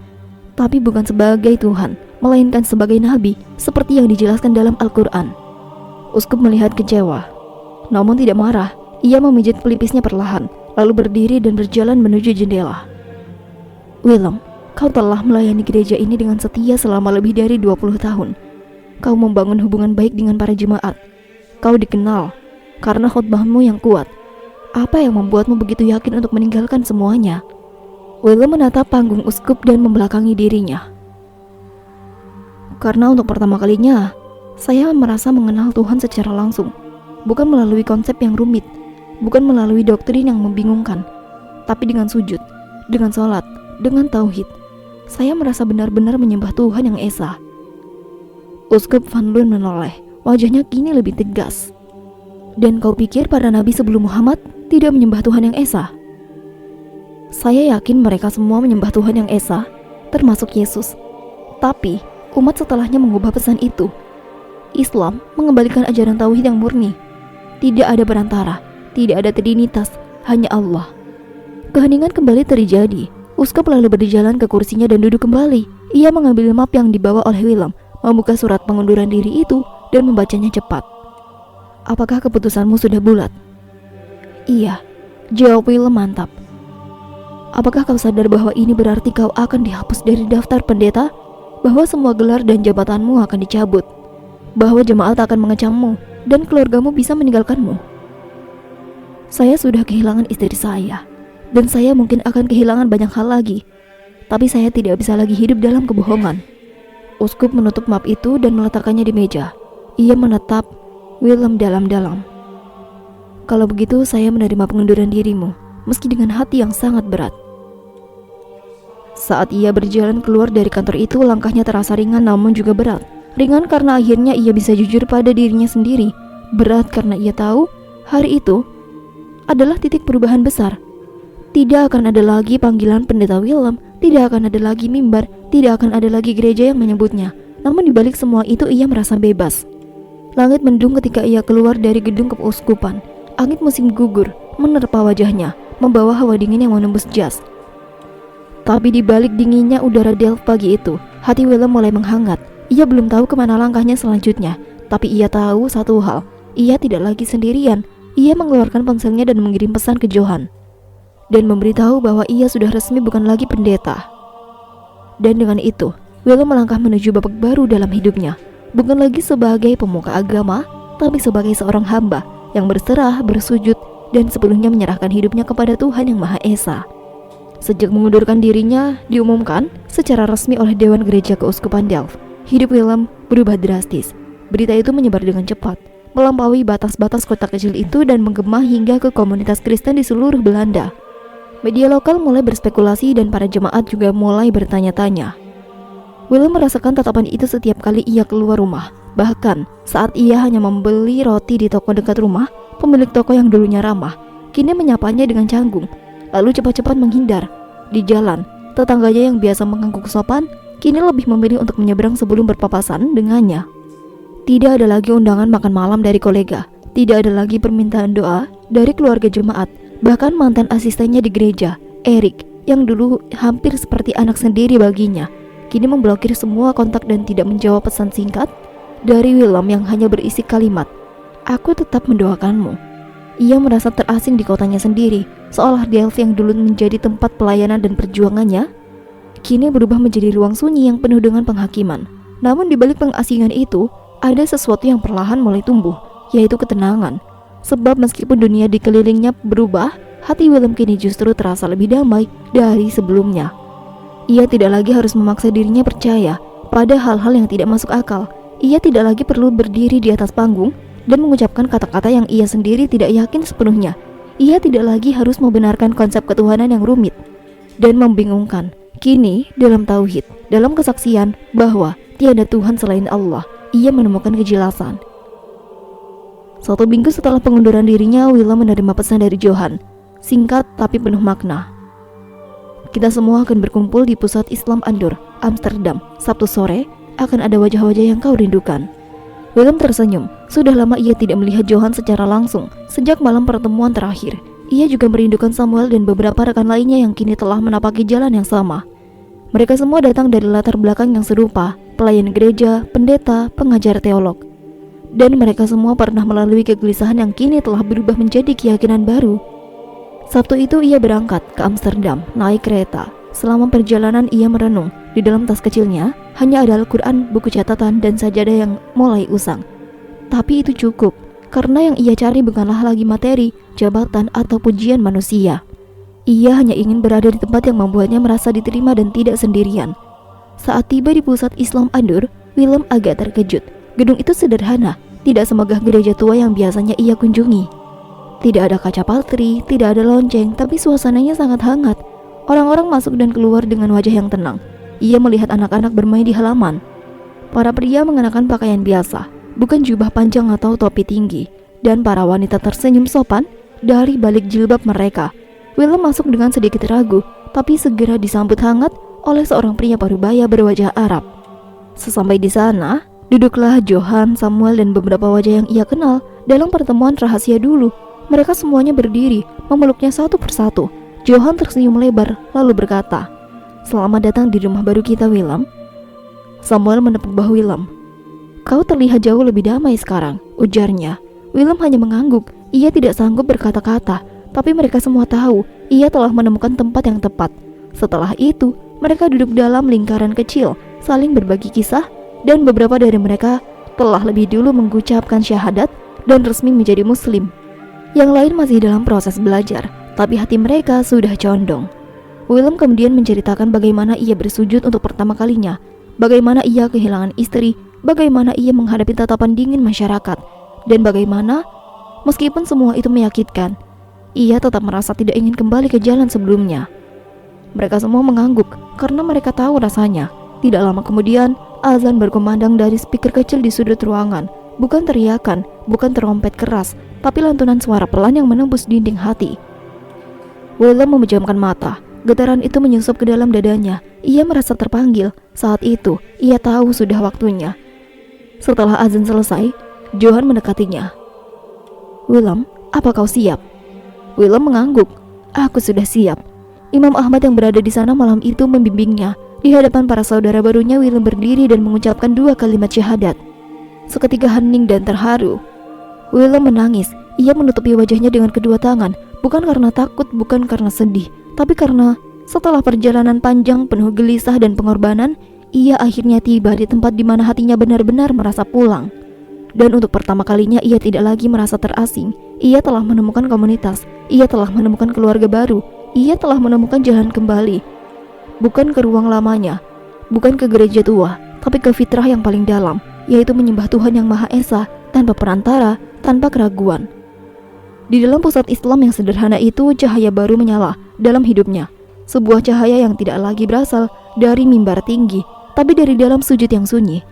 Speaker 1: Tapi bukan sebagai Tuhan, melainkan sebagai Nabi, seperti yang dijelaskan dalam Al-Quran." Uskup melihat kecewa, namun tidak marah. Ia memijit pelipisnya perlahan, lalu berdiri dan berjalan menuju jendela. "Willem, kau telah melayani gereja ini dengan setia selama lebih dari 20 tahun. Kau membangun hubungan baik dengan para jemaat. Kau dikenal karena khotbahmu yang kuat. Apa yang membuatmu begitu yakin untuk meninggalkan semuanya?" Willem menatap panggung uskup dan membelakangi dirinya. "Karena untuk pertama kalinya, saya merasa mengenal Tuhan secara langsung. Bukan melalui konsep yang rumit, bukan melalui doktrin yang membingungkan, tapi dengan sujud, dengan sholat, dengan tauhid. Saya merasa benar-benar menyembah Tuhan yang esa." Uskup Van Loon menoleh, wajahnya kini lebih tegas. "Dan kau pikir para nabi sebelum Muhammad tidak menyembah Tuhan yang esa?" "Saya yakin mereka semua menyembah Tuhan yang esa, termasuk Yesus. Tapi umat setelahnya mengubah pesan itu. Islam mengembalikan ajaran tauhid yang murni. Tidak ada perantara, tidak ada trinitas, hanya Allah." Keheningan kembali terjadi. Uskup lalu berjalan ke kursinya dan duduk kembali. Ia mengambil map yang dibawa oleh Willem, membuka surat pengunduran diri itu dan membacanya cepat. "Apakah keputusanmu sudah bulat?" "Iya," jawab Willem mantap. "Apakah kau sadar bahwa ini berarti kau akan dihapus dari daftar pendeta? Bahwa semua gelar dan jabatanmu akan dicabut? Bahwa jemaat akan mengecammu dan keluargamu bisa meninggalkanmu?" "Saya sudah kehilangan istri saya, dan saya mungkin akan kehilangan banyak hal lagi. Tapi saya tidak bisa lagi hidup dalam kebohongan." Uskup menutup map itu dan meletakkannya di meja. Ia menatap Willem dalam-dalam. "Kalau begitu saya menerima pengunduran dirimu, meski dengan hati yang sangat berat." Saat ia berjalan keluar dari kantor itu, langkahnya terasa ringan namun juga berat. Ringan karena akhirnya ia bisa jujur pada dirinya sendiri. Berat karena ia tahu hari itu adalah titik perubahan besar. Tidak akan ada lagi panggilan pendeta Willem, tidak akan ada lagi mimbar, tidak akan ada lagi gereja yang menyebutnya. Namun dibalik semua itu ia merasa bebas. Langit mendung ketika ia keluar dari gedung keuskupan. Angin musim gugur menerpa wajahnya, membawa hawa dingin yang menembus jas. Tapi di balik dinginnya udara Delft pagi itu, hati Willem mulai menghangat. Ia belum tahu kemana langkahnya selanjutnya, tapi ia tahu satu hal, ia tidak lagi sendirian. Ia mengeluarkan ponselnya dan mengirim pesan ke Johan dan memberitahu bahwa ia sudah resmi bukan lagi pendeta. Dan dengan itu, Willem melangkah menuju babak baru dalam hidupnya, bukan lagi sebagai pemuka agama, tapi sebagai seorang hamba yang berserah, bersujud, dan sepenuhnya menyerahkan hidupnya kepada Tuhan yang Maha Esa. Sejak mengundurkan dirinya diumumkan secara resmi oleh Dewan Gereja Keuskupan Delft, hidup Willem berubah drastis. Berita itu menyebar dengan cepat, melampaui batas-batas kota kecil itu dan menggema hingga ke komunitas Kristen di seluruh Belanda. Media lokal mulai berspekulasi dan para jemaat juga mulai bertanya-tanya. Willem merasakan tatapan itu setiap kali ia keluar rumah. Bahkan saat ia hanya membeli roti di toko dekat rumah, pemilik toko yang dulunya ramah kini menyapanya dengan canggung, lalu cepat-cepat menghindar. Di jalan, tetangganya yang biasa mengangguk sopan kini lebih memilih untuk menyeberang sebelum berpapasan dengannya. Tidak ada lagi undangan makan malam dari kolega, tidak ada lagi permintaan doa dari keluarga jemaat. Bahkan mantan asistennya di gereja, Eric, yang dulu hampir seperti anak sendiri baginya, kini memblokir semua kontak dan tidak menjawab pesan singkat dari Willem yang hanya berisi kalimat, "Aku tetap mendoakanmu." Ia merasa terasing di kotanya sendiri, seolah Delft yang dulu menjadi tempat pelayanan dan perjuangannya, kini berubah menjadi ruang sunyi yang penuh dengan penghakiman. Namun di balik pengasingan itu, ada sesuatu yang perlahan mulai tumbuh, yaitu ketenangan. Sebab meskipun dunia di kelilingnya berubah, hati Willem kini justru terasa lebih damai dari sebelumnya. Ia tidak lagi harus memaksa dirinya percaya pada hal-hal yang tidak masuk akal. ia tidak lagi perlu berdiri di atas panggung dan mengucapkan kata-kata yang ia sendiri tidak yakin sepenuhnya. Ia tidak lagi harus membenarkan konsep ketuhanan yang rumit dan membingungkan. Kini, dalam tauhid, dalam kesaksian bahwa tiada Tuhan selain Allah, ia menemukan kejelasan. 1 minggu setelah pengunduran dirinya, Willem menerima pesan dari Johan, singkat tapi penuh makna. Kita semua akan berkumpul di pusat Islam Andor, Amsterdam, Sabtu sore. Akan ada wajah-wajah yang kau rindukan. Willem tersenyum. Sudah lama ia tidak melihat Johan secara langsung. Sejak malam pertemuan terakhir, ia juga merindukan Samuel dan beberapa rekan lainnya yang kini telah menapaki jalan yang sama. Mereka semua datang dari latar belakang yang serupa, pelayan gereja, pendeta, pengajar teolog. Dan mereka semua pernah melalui kegelisahan yang kini telah berubah menjadi keyakinan baru. Sabtu itu ia berangkat ke Amsterdam, naik kereta. Selama perjalanan ia merenung. Di dalam tas kecilnya hanya ada Al-Quran, buku catatan, dan sajadah yang mulai usang. Tapi itu cukup, karena yang ia cari bukanlah lagi materi, jabatan, atau pujian manusia. Ia hanya ingin berada di tempat yang membuatnya merasa diterima dan tidak sendirian. Saat tiba di pusat Islam Andor, Willem agak terkejut. Gedung itu sederhana, tidak semegah gereja tua yang biasanya ia kunjungi. Tidak ada kaca patri, tidak ada lonceng, tapi suasananya sangat hangat. Orang-orang masuk dan keluar dengan wajah yang tenang. Ia melihat anak-anak bermain di halaman. Para pria mengenakan pakaian biasa, bukan jubah panjang atau topi tinggi, dan para wanita tersenyum sopan dari balik jilbab mereka. Willem masuk dengan sedikit ragu, tapi segera disambut hangat oleh seorang pria parubaya berwajah Arab. Sesampai di sana, duduklah Johan, Samuel, dan beberapa wajah yang ia kenal dalam pertemuan rahasia dulu. Mereka semuanya berdiri, memeluknya satu persatu. Johan tersenyum lebar, lalu berkata, "Selamat datang di rumah baru kita, Willem." Samuel menepuk bahu Willem. "Kau terlihat jauh lebih damai sekarang," ujarnya. Willem hanya mengangguk. Ia tidak sanggup berkata-kata, tapi mereka semua tahu ia telah menemukan tempat yang tepat. Setelah itu, mereka duduk dalam lingkaran kecil, saling berbagi kisah, dan beberapa dari mereka telah lebih dulu mengucapkan syahadat dan resmi menjadi muslim. Yang lain masih dalam proses belajar, tapi hati mereka sudah condong. Willem kemudian menceritakan bagaimana ia bersujud untuk pertama kalinya, bagaimana ia kehilangan istri, bagaimana ia menghadapi tatapan dingin masyarakat, dan bagaimana, meskipun semua itu menyakitkan, ia tetap merasa tidak ingin kembali ke jalan sebelumnya. Mereka semua mengangguk karena mereka tahu rasanya. Tidak lama kemudian, azan berkumandang dari speaker kecil di sudut ruangan. Bukan teriakan, bukan terompet keras, tapi lantunan suara pelan yang menembus dinding hati. Willem memejamkan mata. Getaran itu menyusup ke dalam dadanya. Ia merasa terpanggil. Saat itu, ia tahu sudah waktunya. Setelah azan selesai, Johan mendekatinya. "Willem, apa kau siap?" Willem mengangguk. "Aku sudah siap." Imam Ahmad yang berada di sana malam itu membimbingnya. Di hadapan para saudara barunya, Willem berdiri dan mengucapkan 2 kalimat syahadat. Seketika hening dan terharu. Willem menangis. Ia menutupi wajahnya dengan kedua tangan, bukan karena takut, bukan karena sedih, tapi karena setelah perjalanan panjang penuh gelisah dan pengorbanan, ia akhirnya tiba di tempat di mana hatinya benar-benar merasa pulang. Dan untuk pertama kalinya ia tidak lagi merasa terasing. Ia telah menemukan komunitas, ia telah menemukan keluarga baru, ia telah menemukan jalan kembali. Bukan ke ruang lamanya, bukan ke gereja tua, tapi ke fitrah yang paling dalam, yaitu menyembah Tuhan yang Maha Esa, tanpa perantara, tanpa keraguan. Di dalam pusat Islam yang sederhana itu, cahaya baru menyala dalam hidupnya. Sebuah cahaya yang tidak lagi berasal dari mimbar tinggi, tapi dari dalam sujud yang sunyi.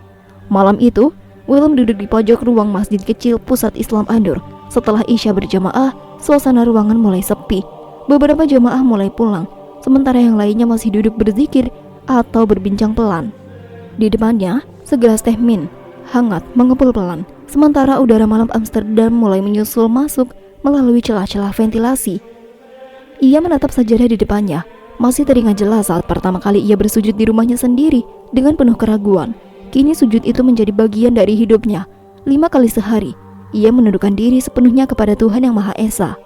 Speaker 1: Malam itu, Willem duduk di pojok ruang masjid kecil pusat Islam Andor. Setelah Isya berjamaah, suasana ruangan mulai sepi. Beberapa jamaah mulai pulang, sementara yang lainnya masih duduk berzikir atau berbincang pelan. Di depannya, segelas teh mint hangat mengepul pelan, sementara udara malam Amsterdam mulai menyusul masuk melalui celah-celah ventilasi. Ia menatap sajadah di depannya. Masih teringat jelas saat pertama kali ia bersujud di rumahnya sendiri dengan penuh keraguan. Kini sujud itu menjadi bagian dari hidupnya. 5 kali sehari, ia menundukkan diri sepenuhnya kepada Tuhan yang Maha Esa.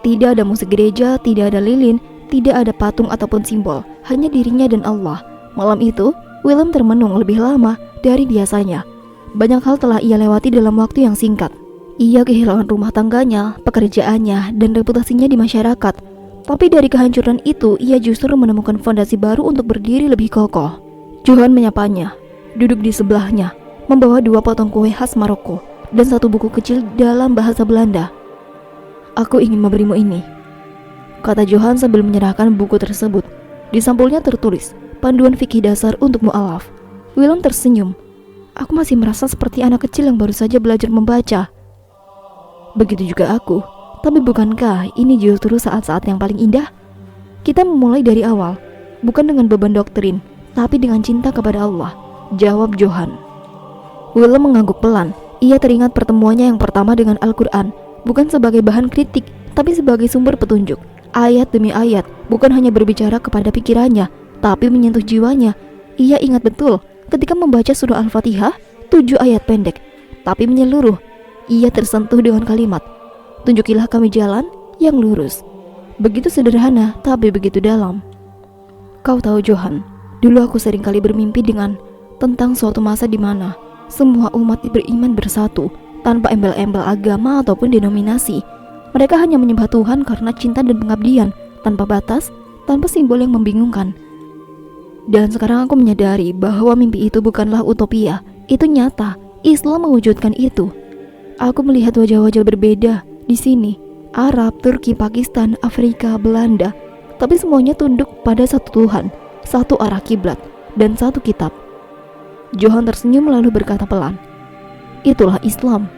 Speaker 1: Tidak ada musik gereja, tidak ada lilin, tidak ada patung ataupun simbol, hanya dirinya dan Allah. Malam itu, Willem termenung lebih lama dari biasanya. Banyak hal telah ia lewati dalam waktu yang singkat. Ia kehilangan rumah tangganya, pekerjaannya, dan reputasinya di masyarakat. Tapi dari kehancuran itu, ia justru menemukan fondasi baru untuk berdiri lebih kokoh. Johan menyapanya, duduk di sebelahnya. membawa 2 potong kue khas Maroko dan 1 buku kecil dalam bahasa Belanda. "Aku ingin memberimu ini," kata Johan sambil menyerahkan buku tersebut. Di sampulnya tertulis, "Panduan fikih dasar untuk mu'alaf." Willem tersenyum. "Aku masih merasa seperti anak kecil yang baru saja belajar membaca." "Begitu juga aku. Tapi bukankah ini justru saat-saat yang paling indah? Kita memulai dari awal, bukan dengan beban doktrin, tapi dengan cinta kepada Allah," jawab Johan. Willem mengangguk pelan. Ia teringat pertemuannya yang pertama dengan Al-Quran, bukan sebagai bahan kritik, tapi sebagai sumber petunjuk. Ayat demi ayat, bukan hanya berbicara kepada pikirannya, tapi menyentuh jiwanya. Ia ingat betul ketika membaca surah Al-Fatihah, 7 ayat pendek, tapi menyeluruh. Ia tersentuh dengan kalimat, "Tunjukilah kami jalan yang lurus." Begitu sederhana, tapi begitu dalam. Kau tahu Johan, dulu aku seringkali bermimpi tentang suatu masa di mana semua umat beriman bersatu, tanpa embel-embel agama ataupun denominasi. Mereka hanya menyembah Tuhan karena cinta dan pengabdian, tanpa batas, tanpa simbol yang membingungkan. Dan sekarang aku menyadari bahwa mimpi itu bukanlah utopia, itu nyata. Islam mewujudkan itu. Aku melihat wajah-wajah berbeda di sini, Arab, Turki, Pakistan, Afrika, Belanda, tapi semuanya tunduk pada satu Tuhan, satu arah kiblat, dan satu kitab. Johan tersenyum lalu berkata pelan, "Itulah Islam.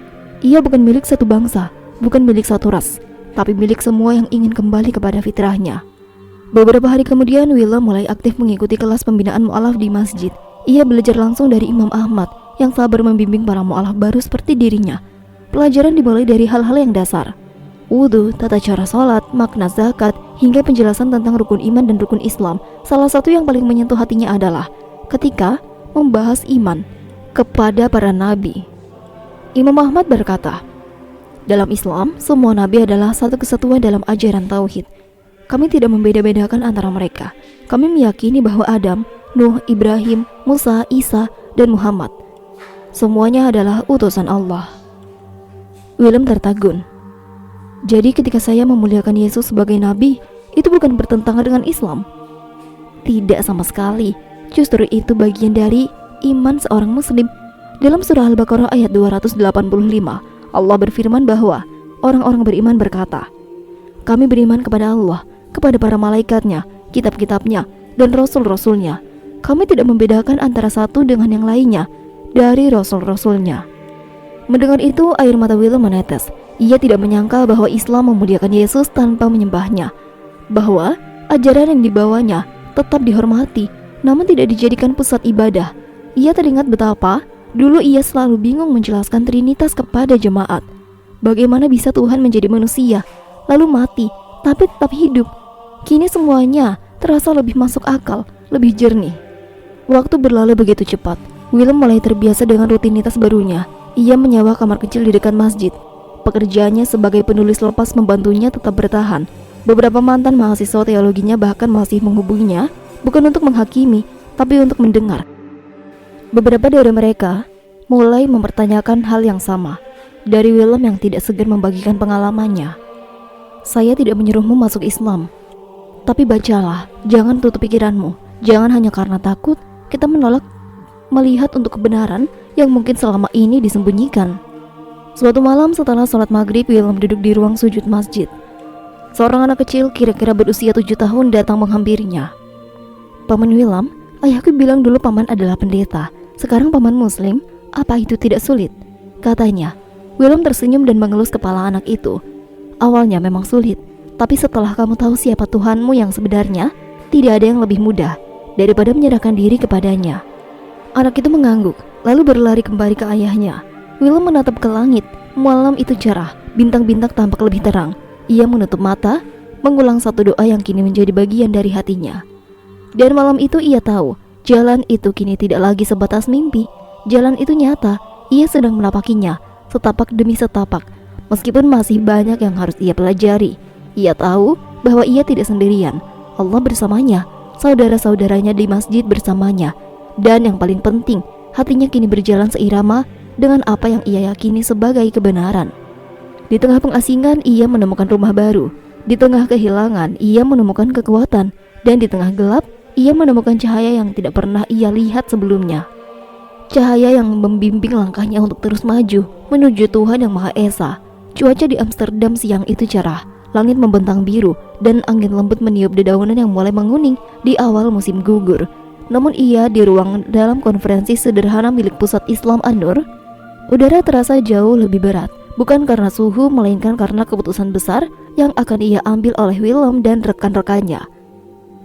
Speaker 1: Ia bukan milik satu bangsa, bukan milik satu ras, tapi milik semua yang ingin kembali kepada fitrahnya." Beberapa hari kemudian, Willem mulai aktif mengikuti kelas pembinaan mu'alaf di masjid. Ia belajar langsung dari Imam Ahmad yang sabar membimbing para mu'alaf baru seperti dirinya. Pelajaran dimulai dari hal-hal yang dasar, wudhu, tata cara sholat, makna zakat, hingga penjelasan tentang rukun iman dan rukun Islam. Salah satu yang paling menyentuh hatinya adalah ketika membahas iman kepada para nabi. Imam Ahmad berkata, "Dalam Islam, semua nabi adalah satu kesatuan dalam ajaran tauhid. Kami tidak membeda-bedakan antara mereka. Kami meyakini bahwa Adam, Nuh, Ibrahim, Musa, Isa, dan Muhammad semuanya adalah utusan Allah." Willem tertagun. Jadi ketika saya memuliakan Yesus sebagai nabi, itu bukan bertentangan dengan Islam? Tidak sama sekali. Justru itu bagian dari iman seorang muslim. Dalam surah Al-Baqarah ayat 285, Allah berfirman bahwa orang-orang beriman berkata, "Kami beriman kepada Allah, kepada para malaikatnya, kitab-kitabnya, dan rasul-rasulnya. Kami tidak membedakan antara satu dengan yang lainnya dari rasul-rasulnya." Mendengar itu, air mata Willem menetes. Ia tidak menyangka bahwa Islam memuliakan Yesus tanpa menyembahnya, bahwa ajaran yang dibawanya tetap dihormati, namun tidak dijadikan pusat ibadah. Ia teringat betapa dulu ia selalu bingung menjelaskan Trinitas kepada jemaat. Bagaimana bisa Tuhan menjadi manusia, lalu mati, tapi tetap hidup? Kini semuanya terasa lebih masuk akal, lebih jernih. Waktu berlalu begitu cepat. Willem mulai terbiasa dengan rutinitas barunya. Ia menyewa kamar kecil di dekat masjid. Pekerjaannya sebagai penulis lepas membantunya tetap bertahan. Beberapa mantan mahasiswa teologinya bahkan masih menghubunginya, bukan untuk menghakimi, tapi untuk mendengar. Beberapa dari mereka mulai mempertanyakan hal yang sama dari Willem yang tidak segan membagikan pengalamannya. "Saya tidak menyuruhmu masuk Islam, tapi bacalah, jangan tutup pikiranmu. Jangan hanya karena takut kita menolak melihat untuk kebenaran yang mungkin selama ini disembunyikan." Suatu malam setelah sholat maghrib, Willem duduk di ruang sujud masjid. Seorang anak kecil kira-kira berusia 7 tahun datang menghampirinya. "Paman Willem, ayahku bilang dulu paman adalah pendeta. Sekarang paman muslim, apa itu tidak sulit?" katanya. Willem tersenyum dan mengelus kepala anak itu. "Awalnya memang sulit, tapi setelah kamu tahu siapa Tuhanmu yang sebenarnya, tidak ada yang lebih mudah daripada menyerahkan diri kepadanya." Anak itu mengangguk, lalu berlari kembali ke ayahnya. Willem menatap ke langit. Malam itu cerah, bintang-bintang tampak lebih terang. Ia menutup mata, mengulang satu doa yang kini menjadi bagian dari hatinya. Dan malam itu ia tahu, jalan itu kini tidak lagi sebatas mimpi. Jalan itu nyata, ia sedang menapakinya, setapak demi setapak. Meskipun masih banyak yang harus ia pelajari, ia tahu bahwa ia tidak sendirian. Allah bersamanya, saudara-saudaranya di masjid bersamanya. Dan yang paling penting, hatinya kini berjalan seirama dengan apa yang ia yakini sebagai kebenaran. Di tengah pengasingan, ia menemukan rumah baru. Di tengah kehilangan, ia menemukan kekuatan. Dan di tengah gelap, ia menemukan cahaya yang tidak pernah ia lihat sebelumnya. cahaya yang membimbing langkahnya untuk terus maju menuju Tuhan yang Maha Esa. Cuaca di Amsterdam siang itu cerah, langit membentang biru, dan angin lembut meniup dedaunan yang mulai menguning di awal musim gugur. Namun di ruang dalam konferensi sederhana milik Pusat Islam An-Nur, udara terasa jauh lebih berat, bukan karena suhu melainkan karena keputusan besar yang akan ia ambil oleh Willem dan rekan-rekannya.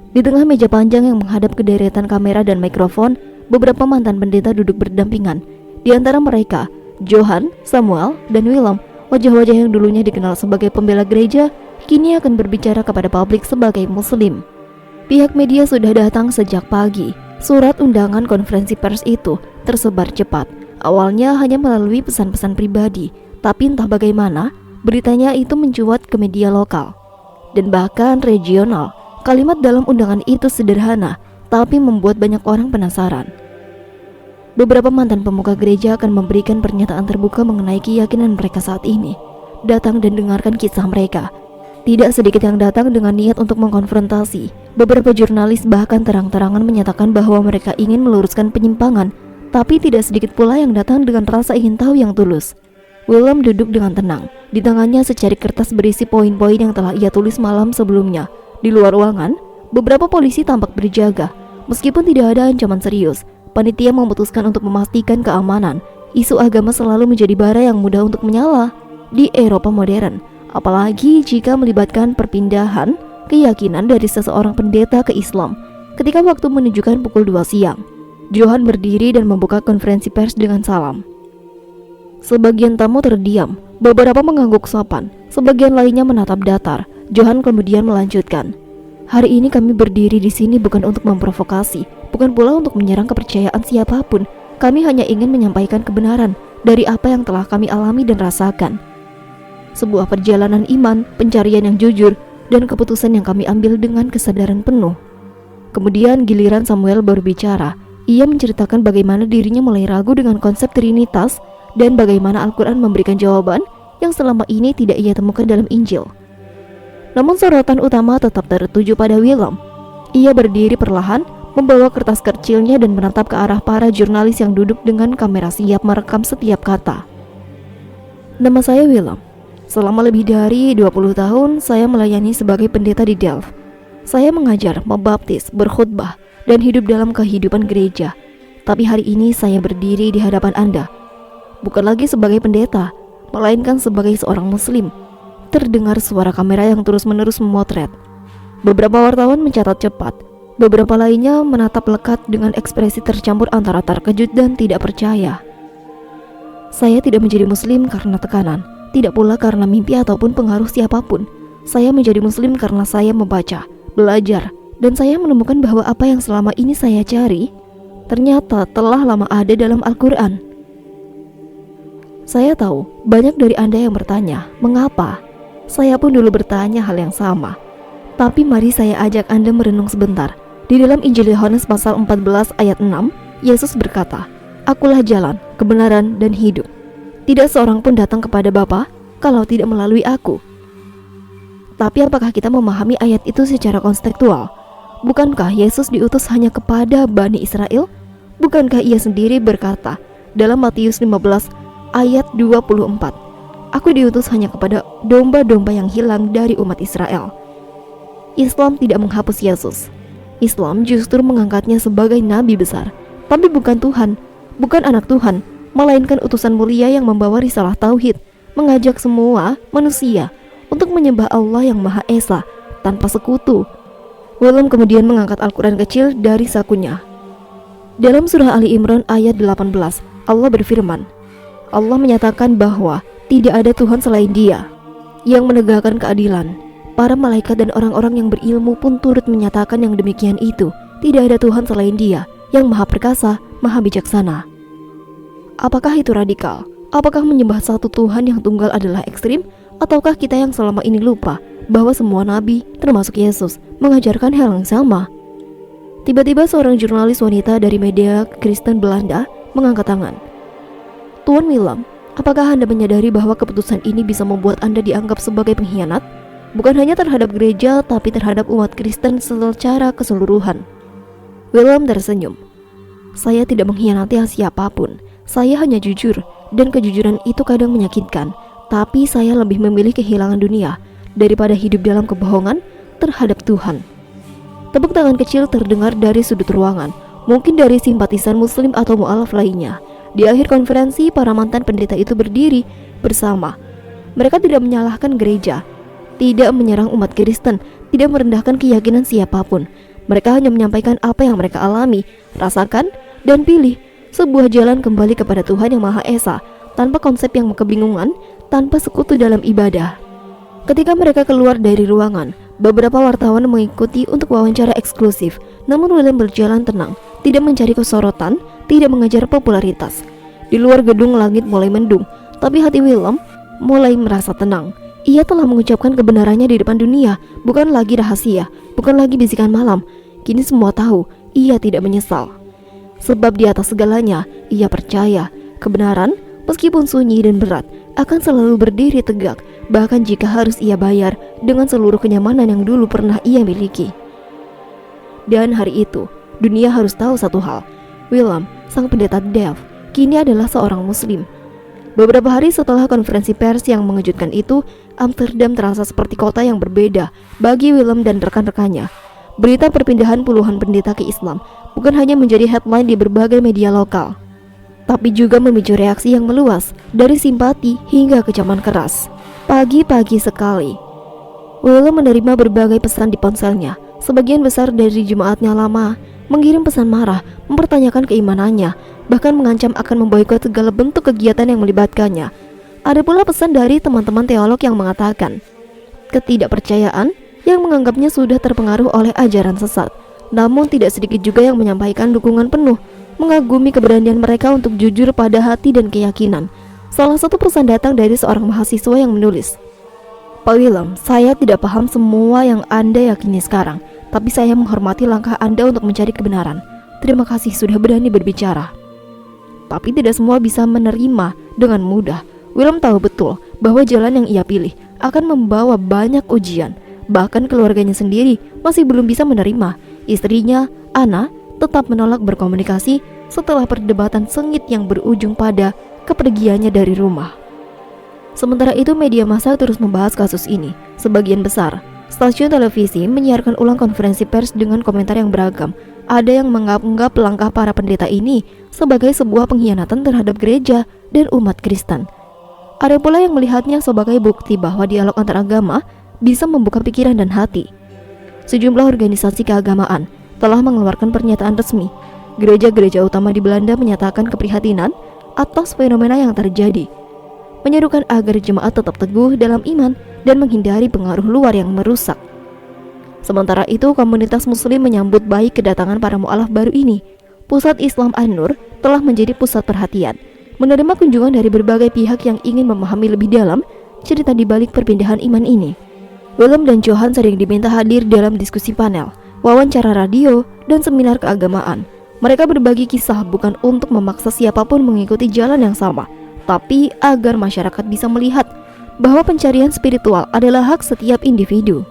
Speaker 1: Di tengah meja panjang yang menghadap ke deretan kamera dan mikrofon, beberapa mantan pendeta duduk berdampingan. Di antara mereka, Johan, Samuel, dan Willem, wajah-wajah yang dulunya dikenal sebagai pembela gereja, kini akan berbicara kepada publik sebagai Muslim. Pihak media sudah datang sejak pagi. Surat undangan konferensi pers itu tersebar cepat. Awalnya hanya melalui pesan-pesan pribadi, tapi entah bagaimana, beritanya itu mencuat ke media lokal dan bahkan regional. Kalimat dalam undangan itu sederhana, tapi membuat banyak orang penasaran. Beberapa mantan pemuka gereja akan memberikan pernyataan terbuka mengenai keyakinan mereka saat ini. Datang dan dengarkan kisah mereka. Tidak sedikit yang datang dengan niat untuk mengkonfrontasi. Beberapa jurnalis bahkan terang-terangan menyatakan bahwa mereka ingin meluruskan penyimpangan, tapi tidak sedikit pula yang datang dengan rasa ingin tahu yang tulus. Willem duduk dengan tenang. Di tangannya secari kertas berisi poin-poin yang telah ia tulis malam sebelumnya. Di luar ruangan, beberapa polisi tampak berjaga. Meskipun tidak ada ancaman serius, panitia memutuskan untuk memastikan keamanan. Isu agama selalu menjadi bara yang mudah untuk menyala di Eropa modern, apalagi jika melibatkan perpindahan keyakinan dari seseorang pendeta ke Islam. Ketika waktu menunjukkan pukul 2 siang, Johan berdiri dan membuka konferensi pers dengan salam. Sebagian tamu terdiam, beberapa mengangguk sopan, sebagian lainnya menatap datar. Johan kemudian melanjutkan, "Hari ini kami berdiri di sini bukan untuk memprovokasi, bukan pula untuk menyerang kepercayaan siapapun. Kami hanya ingin menyampaikan kebenaran dari apa yang telah kami alami dan rasakan. Sebuah perjalanan iman, pencarian yang jujur, dan keputusan yang kami ambil dengan kesadaran penuh." Kemudian giliran Samuel baru bicara. Ia menceritakan bagaimana dirinya mulai ragu dengan konsep Trinitas dan bagaimana Al-Quran memberikan jawaban yang selama ini tidak ia temukan dalam Injil. Namun sorotan utama tetap tertuju pada Willem. Ia berdiri perlahan, membawa kertas kecilnya dan menatap ke arah para jurnalis yang duduk dengan kamera siap merekam setiap kata. "Nama saya Willem. Selama lebih dari 20 tahun saya melayani sebagai pendeta di Delft. Saya mengajar, membaptis, berkhutbah, dan hidup dalam kehidupan gereja. Tapi hari ini saya berdiri di hadapan Anda, bukan lagi sebagai pendeta, melainkan sebagai seorang Muslim." Terdengar suara kamera yang terus-menerus memotret. Beberapa wartawan mencatat cepat, beberapa lainnya menatap lekat dengan ekspresi tercampur antara terkejut dan tidak percaya. "Saya tidak menjadi Muslim karena tekanan, tidak pula karena mimpi ataupun pengaruh siapapun. Saya menjadi Muslim karena saya membaca, belajar, dan saya menemukan bahwa apa yang selama ini saya cari ternyata telah lama ada dalam Al-Quran. Saya tahu banyak dari Anda yang bertanya, mengapa? Saya pun dulu bertanya hal yang sama. Tapi mari saya ajak Anda merenung sebentar. Di dalam Injil Yohanes pasal 14 ayat 6, Yesus berkata, 'Akulah jalan, kebenaran, dan hidup. Tidak seorang pun datang kepada Bapa kalau tidak melalui aku.' Tapi apakah kita memahami ayat itu secara konstekstual? Bukankah Yesus diutus hanya kepada Bani Israel? Bukankah ia sendiri berkata dalam Matius 15 ayat 24, 'Aku diutus hanya kepada domba-domba yang hilang dari umat Israel.' Islam tidak menghapus Yesus. Islam justru mengangkatnya sebagai nabi besar, tapi bukan Tuhan, bukan anak Tuhan, melainkan utusan mulia yang membawa risalah tauhid, mengajak semua manusia untuk menyembah Allah yang Maha Esa tanpa sekutu. Willem kemudian mengangkat Al-Quran kecil dari sakunya. Dalam surah Ali Imran ayat 18, Allah berfirman, Allah menyatakan bahwa tidak ada Tuhan selain Dia yang menegakkan keadilan. Para malaikat dan orang-orang yang berilmu pun turut menyatakan yang demikian itu. Tidak ada Tuhan selain Dia yang maha perkasa, maha bijaksana. Apakah itu radikal? Apakah menyembah satu Tuhan yang tunggal adalah ekstrim? Ataukah kita yang selama ini lupa bahwa semua nabi, termasuk Yesus, mengajarkan hal yang sama? Tiba-tiba seorang jurnalis wanita dari media Kristen Belanda mengangkat tangan. "Tuan Willem, apakah Anda menyadari bahwa keputusan ini bisa membuat Anda dianggap sebagai pengkhianat? Bukan hanya terhadap gereja, tapi terhadap umat Kristen secara keseluruhan." Willem tersenyum. Saya tidak mengkhianati siapapun. Saya hanya jujur, dan kejujuran itu kadang menyakitkan. Tapi saya lebih memilih kehilangan dunia daripada hidup dalam kebohongan terhadap Tuhan. Tepuk tangan kecil terdengar dari sudut ruangan, mungkin dari simpatisan muslim atau mu'alaf lainnya. Di akhir konferensi, para mantan pendeta itu berdiri bersama. Mereka tidak menyalahkan gereja, tidak menyerang umat Kristen, tidak merendahkan keyakinan siapapun. Mereka hanya menyampaikan apa yang mereka alami, rasakan, dan pilih sebuah jalan kembali kepada Tuhan yang Maha Esa, tanpa konsep yang kebingungan, tanpa sekutu dalam ibadah. Ketika mereka keluar dari ruangan, beberapa wartawan mengikuti untuk wawancara eksklusif. Namun William berjalan tenang, tidak mencari kesorotan, tidak mengejar popularitas. Di luar gedung langit mulai mendung, tapi hati William mulai merasa tenang. Ia telah mengucapkan kebenarannya di depan dunia, bukan lagi rahasia, bukan lagi bisikan malam. Kini semua tahu, ia tidak menyesal. Sebab di atas segalanya, ia percaya kebenaran, meskipun sunyi dan berat, akan selalu berdiri tegak, bahkan jika harus ia bayar dengan seluruh kenyamanan yang dulu pernah ia miliki. Dan hari itu, dunia harus tahu satu hal. William, sang pendeta Delft, kini adalah seorang muslim. Beberapa hari setelah konferensi pers yang mengejutkan itu, Amsterdam terasa seperti kota yang berbeda bagi William dan rekan-rekannya. Berita perpindahan puluhan pendeta ke Islam bukan hanya menjadi headline di berbagai media lokal, tapi juga memicu reaksi yang meluas, dari simpati hingga kecaman keras. Pagi-pagi sekali, William menerima berbagai pesan di ponselnya. Sebagian besar dari jemaatnya lama mengirim pesan marah, mempertanyakan keimanannya, bahkan mengancam akan memboikot segala bentuk kegiatan yang melibatkannya. Ada pula pesan dari teman-teman teolog yang mengatakan ketidakpercayaan, yang menganggapnya sudah terpengaruh oleh ajaran sesat. Namun tidak sedikit juga yang menyampaikan dukungan penuh, mengagumi keberanian mereka untuk jujur pada hati dan keyakinan. Salah satu pesan datang dari seorang mahasiswa yang menulis, "Pak William, saya tidak paham semua yang Anda yakini sekarang, tapi saya menghormati langkah Anda untuk mencari kebenaran. Terima kasih sudah berani berbicara." Tapi tidak semua bisa menerima dengan mudah. William tahu betul bahwa jalan yang ia pilih akan membawa banyak ujian. Bahkan keluarganya sendiri masih belum bisa menerima. Istrinya, Anna, tetap menolak berkomunikasi setelah perdebatan sengit yang berujung pada kepergiannya dari rumah. Sementara itu, media massa terus membahas kasus ini. Sebagian besar stasiun televisi menyiarkan ulang konferensi pers dengan komentar yang beragam. Ada yang menganggap langkah para pendeta ini sebagai sebuah pengkhianatan terhadap gereja dan umat Kristen. Ada pula yang melihatnya sebagai bukti bahwa dialog antar agama bisa membuka pikiran dan hati. Sejumlah organisasi keagamaan telah mengeluarkan pernyataan resmi. Gereja-gereja utama di Belanda menyatakan keprihatinan atas fenomena yang terjadi, menyerukan agar jemaat tetap teguh dalam iman dan menghindari pengaruh luar yang merusak. Sementara itu, komunitas muslim menyambut baik kedatangan para mu'alaf baru ini. Pusat Islam An-Nur telah menjadi pusat perhatian, menerima kunjungan dari berbagai pihak yang ingin memahami lebih dalam cerita di balik perpindahan iman ini. William dan Johan sering diminta hadir dalam diskusi panel, wawancara radio, dan seminar keagamaan. Mereka berbagi kisah bukan untuk memaksa siapapun mengikuti jalan yang sama, tapi agar masyarakat bisa melihat bahwa pencarian spiritual adalah hak setiap individu.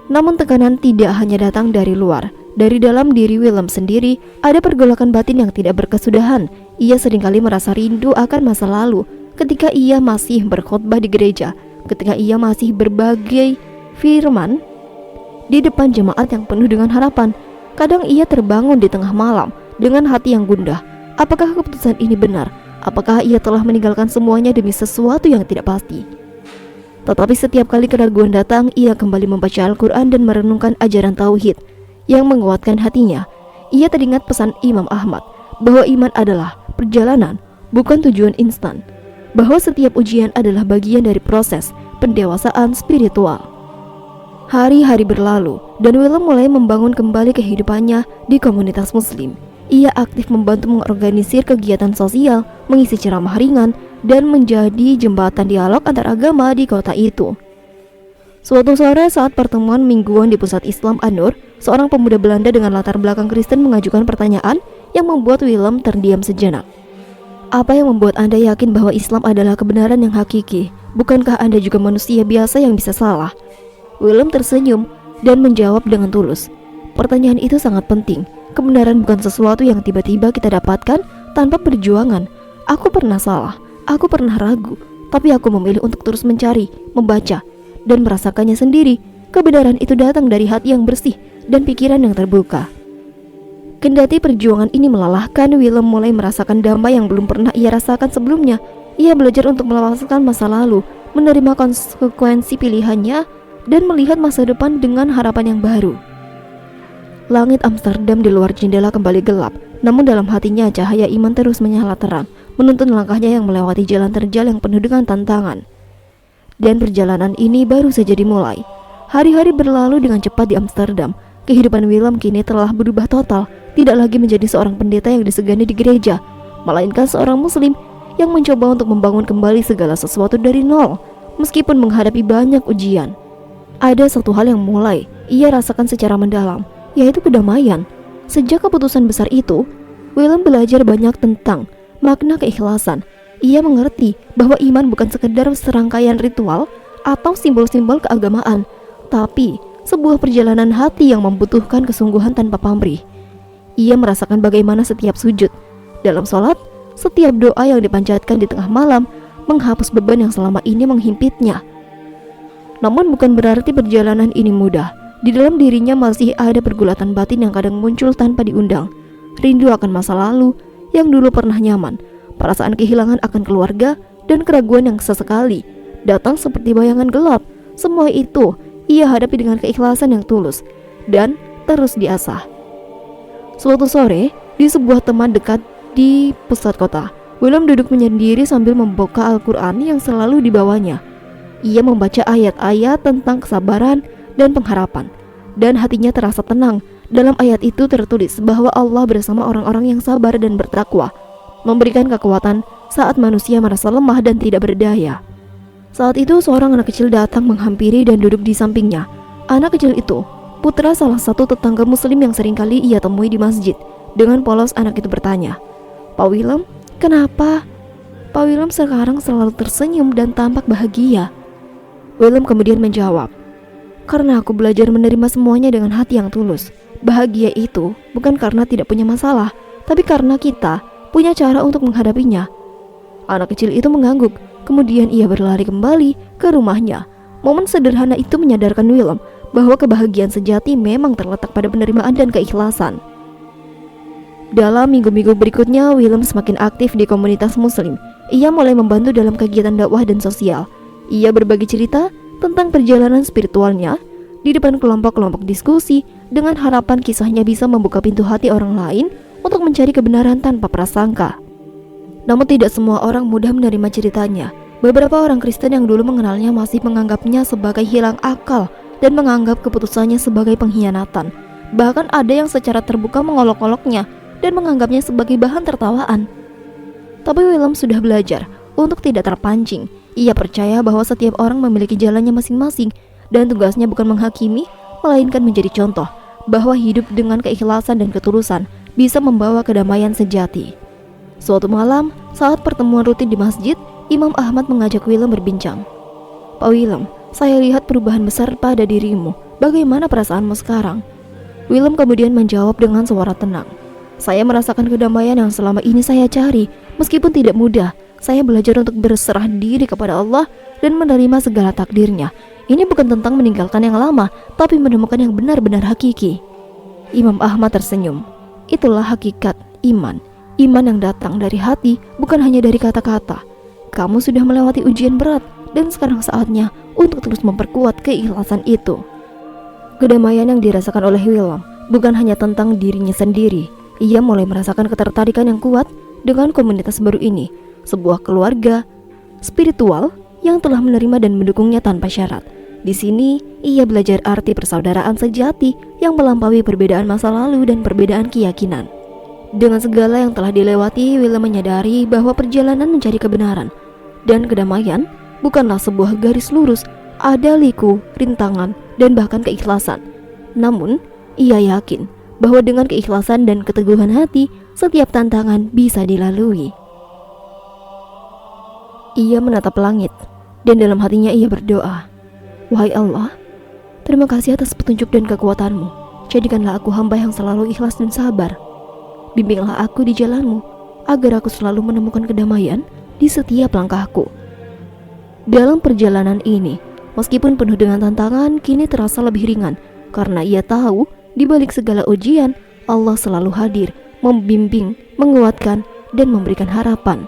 Speaker 1: Namun tekanan tidak hanya datang dari luar. Dari dalam diri William sendiri, ada pergolakan batin yang tidak berkesudahan. Ia seringkali merasa rindu akan masa lalu, ketika ia masih berkhotbah di gereja, ketika ia masih berbagai firman di depan jemaat yang penuh dengan harapan. Kadang ia terbangun di tengah malam dengan hati yang gundah. Apakah keputusan ini benar? Apakah ia telah meninggalkan semuanya demi sesuatu yang tidak pasti? Tetapi setiap kali keraguan datang, ia kembali membaca Al-Quran dan merenungkan ajaran tauhid yang menguatkan hatinya. Ia teringat pesan Imam Ahmad bahwa iman adalah perjalanan, bukan tujuan instan, bahwa setiap ujian adalah bagian dari proses pendewasaan spiritual. Hari-hari berlalu dan William mulai membangun kembali kehidupannya di komunitas muslim. Ia aktif membantu mengorganisir kegiatan sosial, mengisi ceramah ringan, dan menjadi jembatan dialog antar agama di kota itu. Suatu sore saat pertemuan mingguan di Pusat Islam An-Nur, seorang pemuda Belanda dengan latar belakang Kristen mengajukan pertanyaan yang membuat William terdiam sejenak. "Apa yang membuat Anda yakin bahwa Islam adalah kebenaran yang hakiki? Bukankah Anda juga manusia biasa yang bisa salah?" William tersenyum dan menjawab dengan tulus, "Pertanyaan itu sangat penting. Kebenaran bukan sesuatu yang tiba-tiba kita dapatkan tanpa perjuangan. Aku pernah salah, aku pernah ragu, tapi aku memilih untuk terus mencari, membaca, dan merasakannya sendiri. Kebenaran itu datang dari hati yang bersih dan pikiran yang terbuka. Kendati perjuangan ini melelahkan, Willem mulai merasakan damai yang belum pernah ia rasakan sebelumnya. Ia belajar untuk melepaskan masa lalu, menerima konsekuensi pilihannya, dan melihat masa depan dengan harapan yang baru. Langit Amsterdam di luar jendela kembali gelap, namun dalam hatinya cahaya iman terus menyala terang, menuntun langkahnya yang melewati jalan terjal yang penuh dengan tantangan. Dan perjalanan ini baru saja dimulai. Hari-hari berlalu dengan cepat di Amsterdam. Kehidupan Willem kini telah berubah total, tidak lagi menjadi seorang pendeta yang disegani di gereja, melainkan seorang muslim yang mencoba untuk membangun kembali segala sesuatu dari nol, meskipun menghadapi banyak ujian. Ada satu hal yang mulai ia rasakan secara mendalam, yaitu kedamaian. Sejak keputusan besar itu, Willem belajar banyak tentang makna keikhlasan. Ia mengerti bahwa iman bukan sekedar serangkaian ritual atau simbol-simbol keagamaan, tapi sebuah perjalanan hati yang membutuhkan kesungguhan tanpa pamrih. Ia merasakan bagaimana setiap sujud dalam sholat, setiap doa yang dipanjatkan di tengah malam menghapus beban yang selama ini menghimpitnya. Namun bukan berarti perjalanan ini mudah. Di dalam dirinya masih ada pergulatan batin yang kadang muncul tanpa diundang. Rindu akan masa lalu yang dulu pernah nyaman, perasaan kehilangan akan keluarga, dan keraguan yang sesekali datang seperti bayangan gelap. Semua itu ia hadapi dengan keikhlasan yang tulus dan terus diasah. Suatu sore, di sebuah teman dekat di pusat kota, Willem duduk menyendiri sambil membuka Al-Quran yang selalu dibawanya. Ia membaca ayat-ayat tentang kesabaran dan pengharapan, dan hatinya terasa tenang. Dalam ayat itu tertulis bahwa Allah bersama orang-orang yang sabar dan bertakwa, memberikan kekuatan saat manusia merasa lemah dan tidak berdaya. Saat itu seorang anak kecil datang menghampiri dan duduk di sampingnya. Anak kecil itu putra salah satu tetangga muslim yang seringkali ia temui di masjid. Dengan polos anak itu bertanya, "Pak Willem, kenapa?" Pak Willem sekarang selalu tersenyum dan tampak bahagia. Willem kemudian menjawab, "Karena aku belajar menerima semuanya dengan hati yang tulus. Bahagia itu bukan karena tidak punya masalah, tapi karena kita punya cara untuk menghadapinya." Anak kecil itu mengangguk, kemudian ia berlari kembali ke rumahnya. Momen sederhana itu menyadarkan Willem bahwa kebahagiaan sejati memang terletak pada penerimaan dan keikhlasan. Dalam minggu-minggu berikutnya, Willem semakin aktif di komunitas muslim. Ia mulai membantu dalam kegiatan dakwah dan sosial. Ia berbagi cerita tentang perjalanan spiritualnya di depan kelompok-kelompok diskusi, dengan harapan kisahnya bisa membuka pintu hati orang lain untuk mencari kebenaran tanpa prasangka. Namun tidak semua orang mudah menerima ceritanya. Beberapa orang Kristen yang dulu mengenalnya masih menganggapnya sebagai hilang akal dan menganggap keputusannya sebagai pengkhianatan. Bahkan ada yang secara terbuka mengolok-oloknya dan menganggapnya sebagai bahan tertawaan. Tapi Willem sudah belajar untuk tidak terpancing. Ia percaya bahwa setiap orang memiliki jalannya masing-masing, dan tugasnya bukan menghakimi, melainkan menjadi contoh bahwa hidup dengan keikhlasan dan ketulusan bisa membawa kedamaian sejati. Suatu malam, saat pertemuan rutin di masjid, Imam Ahmad mengajak Willem berbincang. "Pak Willem, saya lihat perubahan besar pada dirimu. Bagaimana perasaanmu sekarang?" Willem kemudian menjawab dengan suara tenang, "Saya merasakan kedamaian yang selama ini saya cari. Meskipun tidak mudah, saya belajar untuk berserah diri kepada Allah dan menerima segala takdirnya. Ini bukan tentang meninggalkan yang lama, tapi menemukan yang benar-benar hakiki." Imam Ahmad tersenyum. Itulah hakikat iman. Iman yang datang dari hati, bukan hanya dari kata-kata. Kamu sudah melewati ujian berat, dan sekarang saatnya untuk terus memperkuat keikhlasan itu. Kedamaian yang dirasakan oleh Willem bukan hanya tentang dirinya sendiri. Ia mulai merasakan ketertarikan yang kuat dengan komunitas baru ini, sebuah keluarga spiritual yang telah menerima dan mendukungnya tanpa syarat. Di sini, ia belajar arti persaudaraan sejati yang melampaui perbedaan masa lalu dan perbedaan keyakinan. Dengan segala yang telah dilewati, Willem menyadari bahwa perjalanan mencari kebenaran dan kedamaian bukanlah sebuah garis lurus. Ada liku, rintangan, dan bahkan keikhlasan. Namun, ia yakin bahwa dengan keikhlasan dan keteguhan hati, setiap tantangan bisa dilalui. Ia menatap langit, dan dalam hatinya ia berdoa, "Wahai Allah, terima kasih atas petunjuk dan kekuatanmu. jadikanlah aku hamba yang selalu ikhlas dan sabar. Bimbinglah aku di jalan-Mu, agar aku selalu menemukan kedamaian di setiap langkahku. Dalam perjalanan ini, meskipun penuh dengan tantangan, kini terasa lebih ringan, karena ia tahu di balik segala ujian, Allah selalu hadir, membimbing, menguatkan, dan memberikan harapan.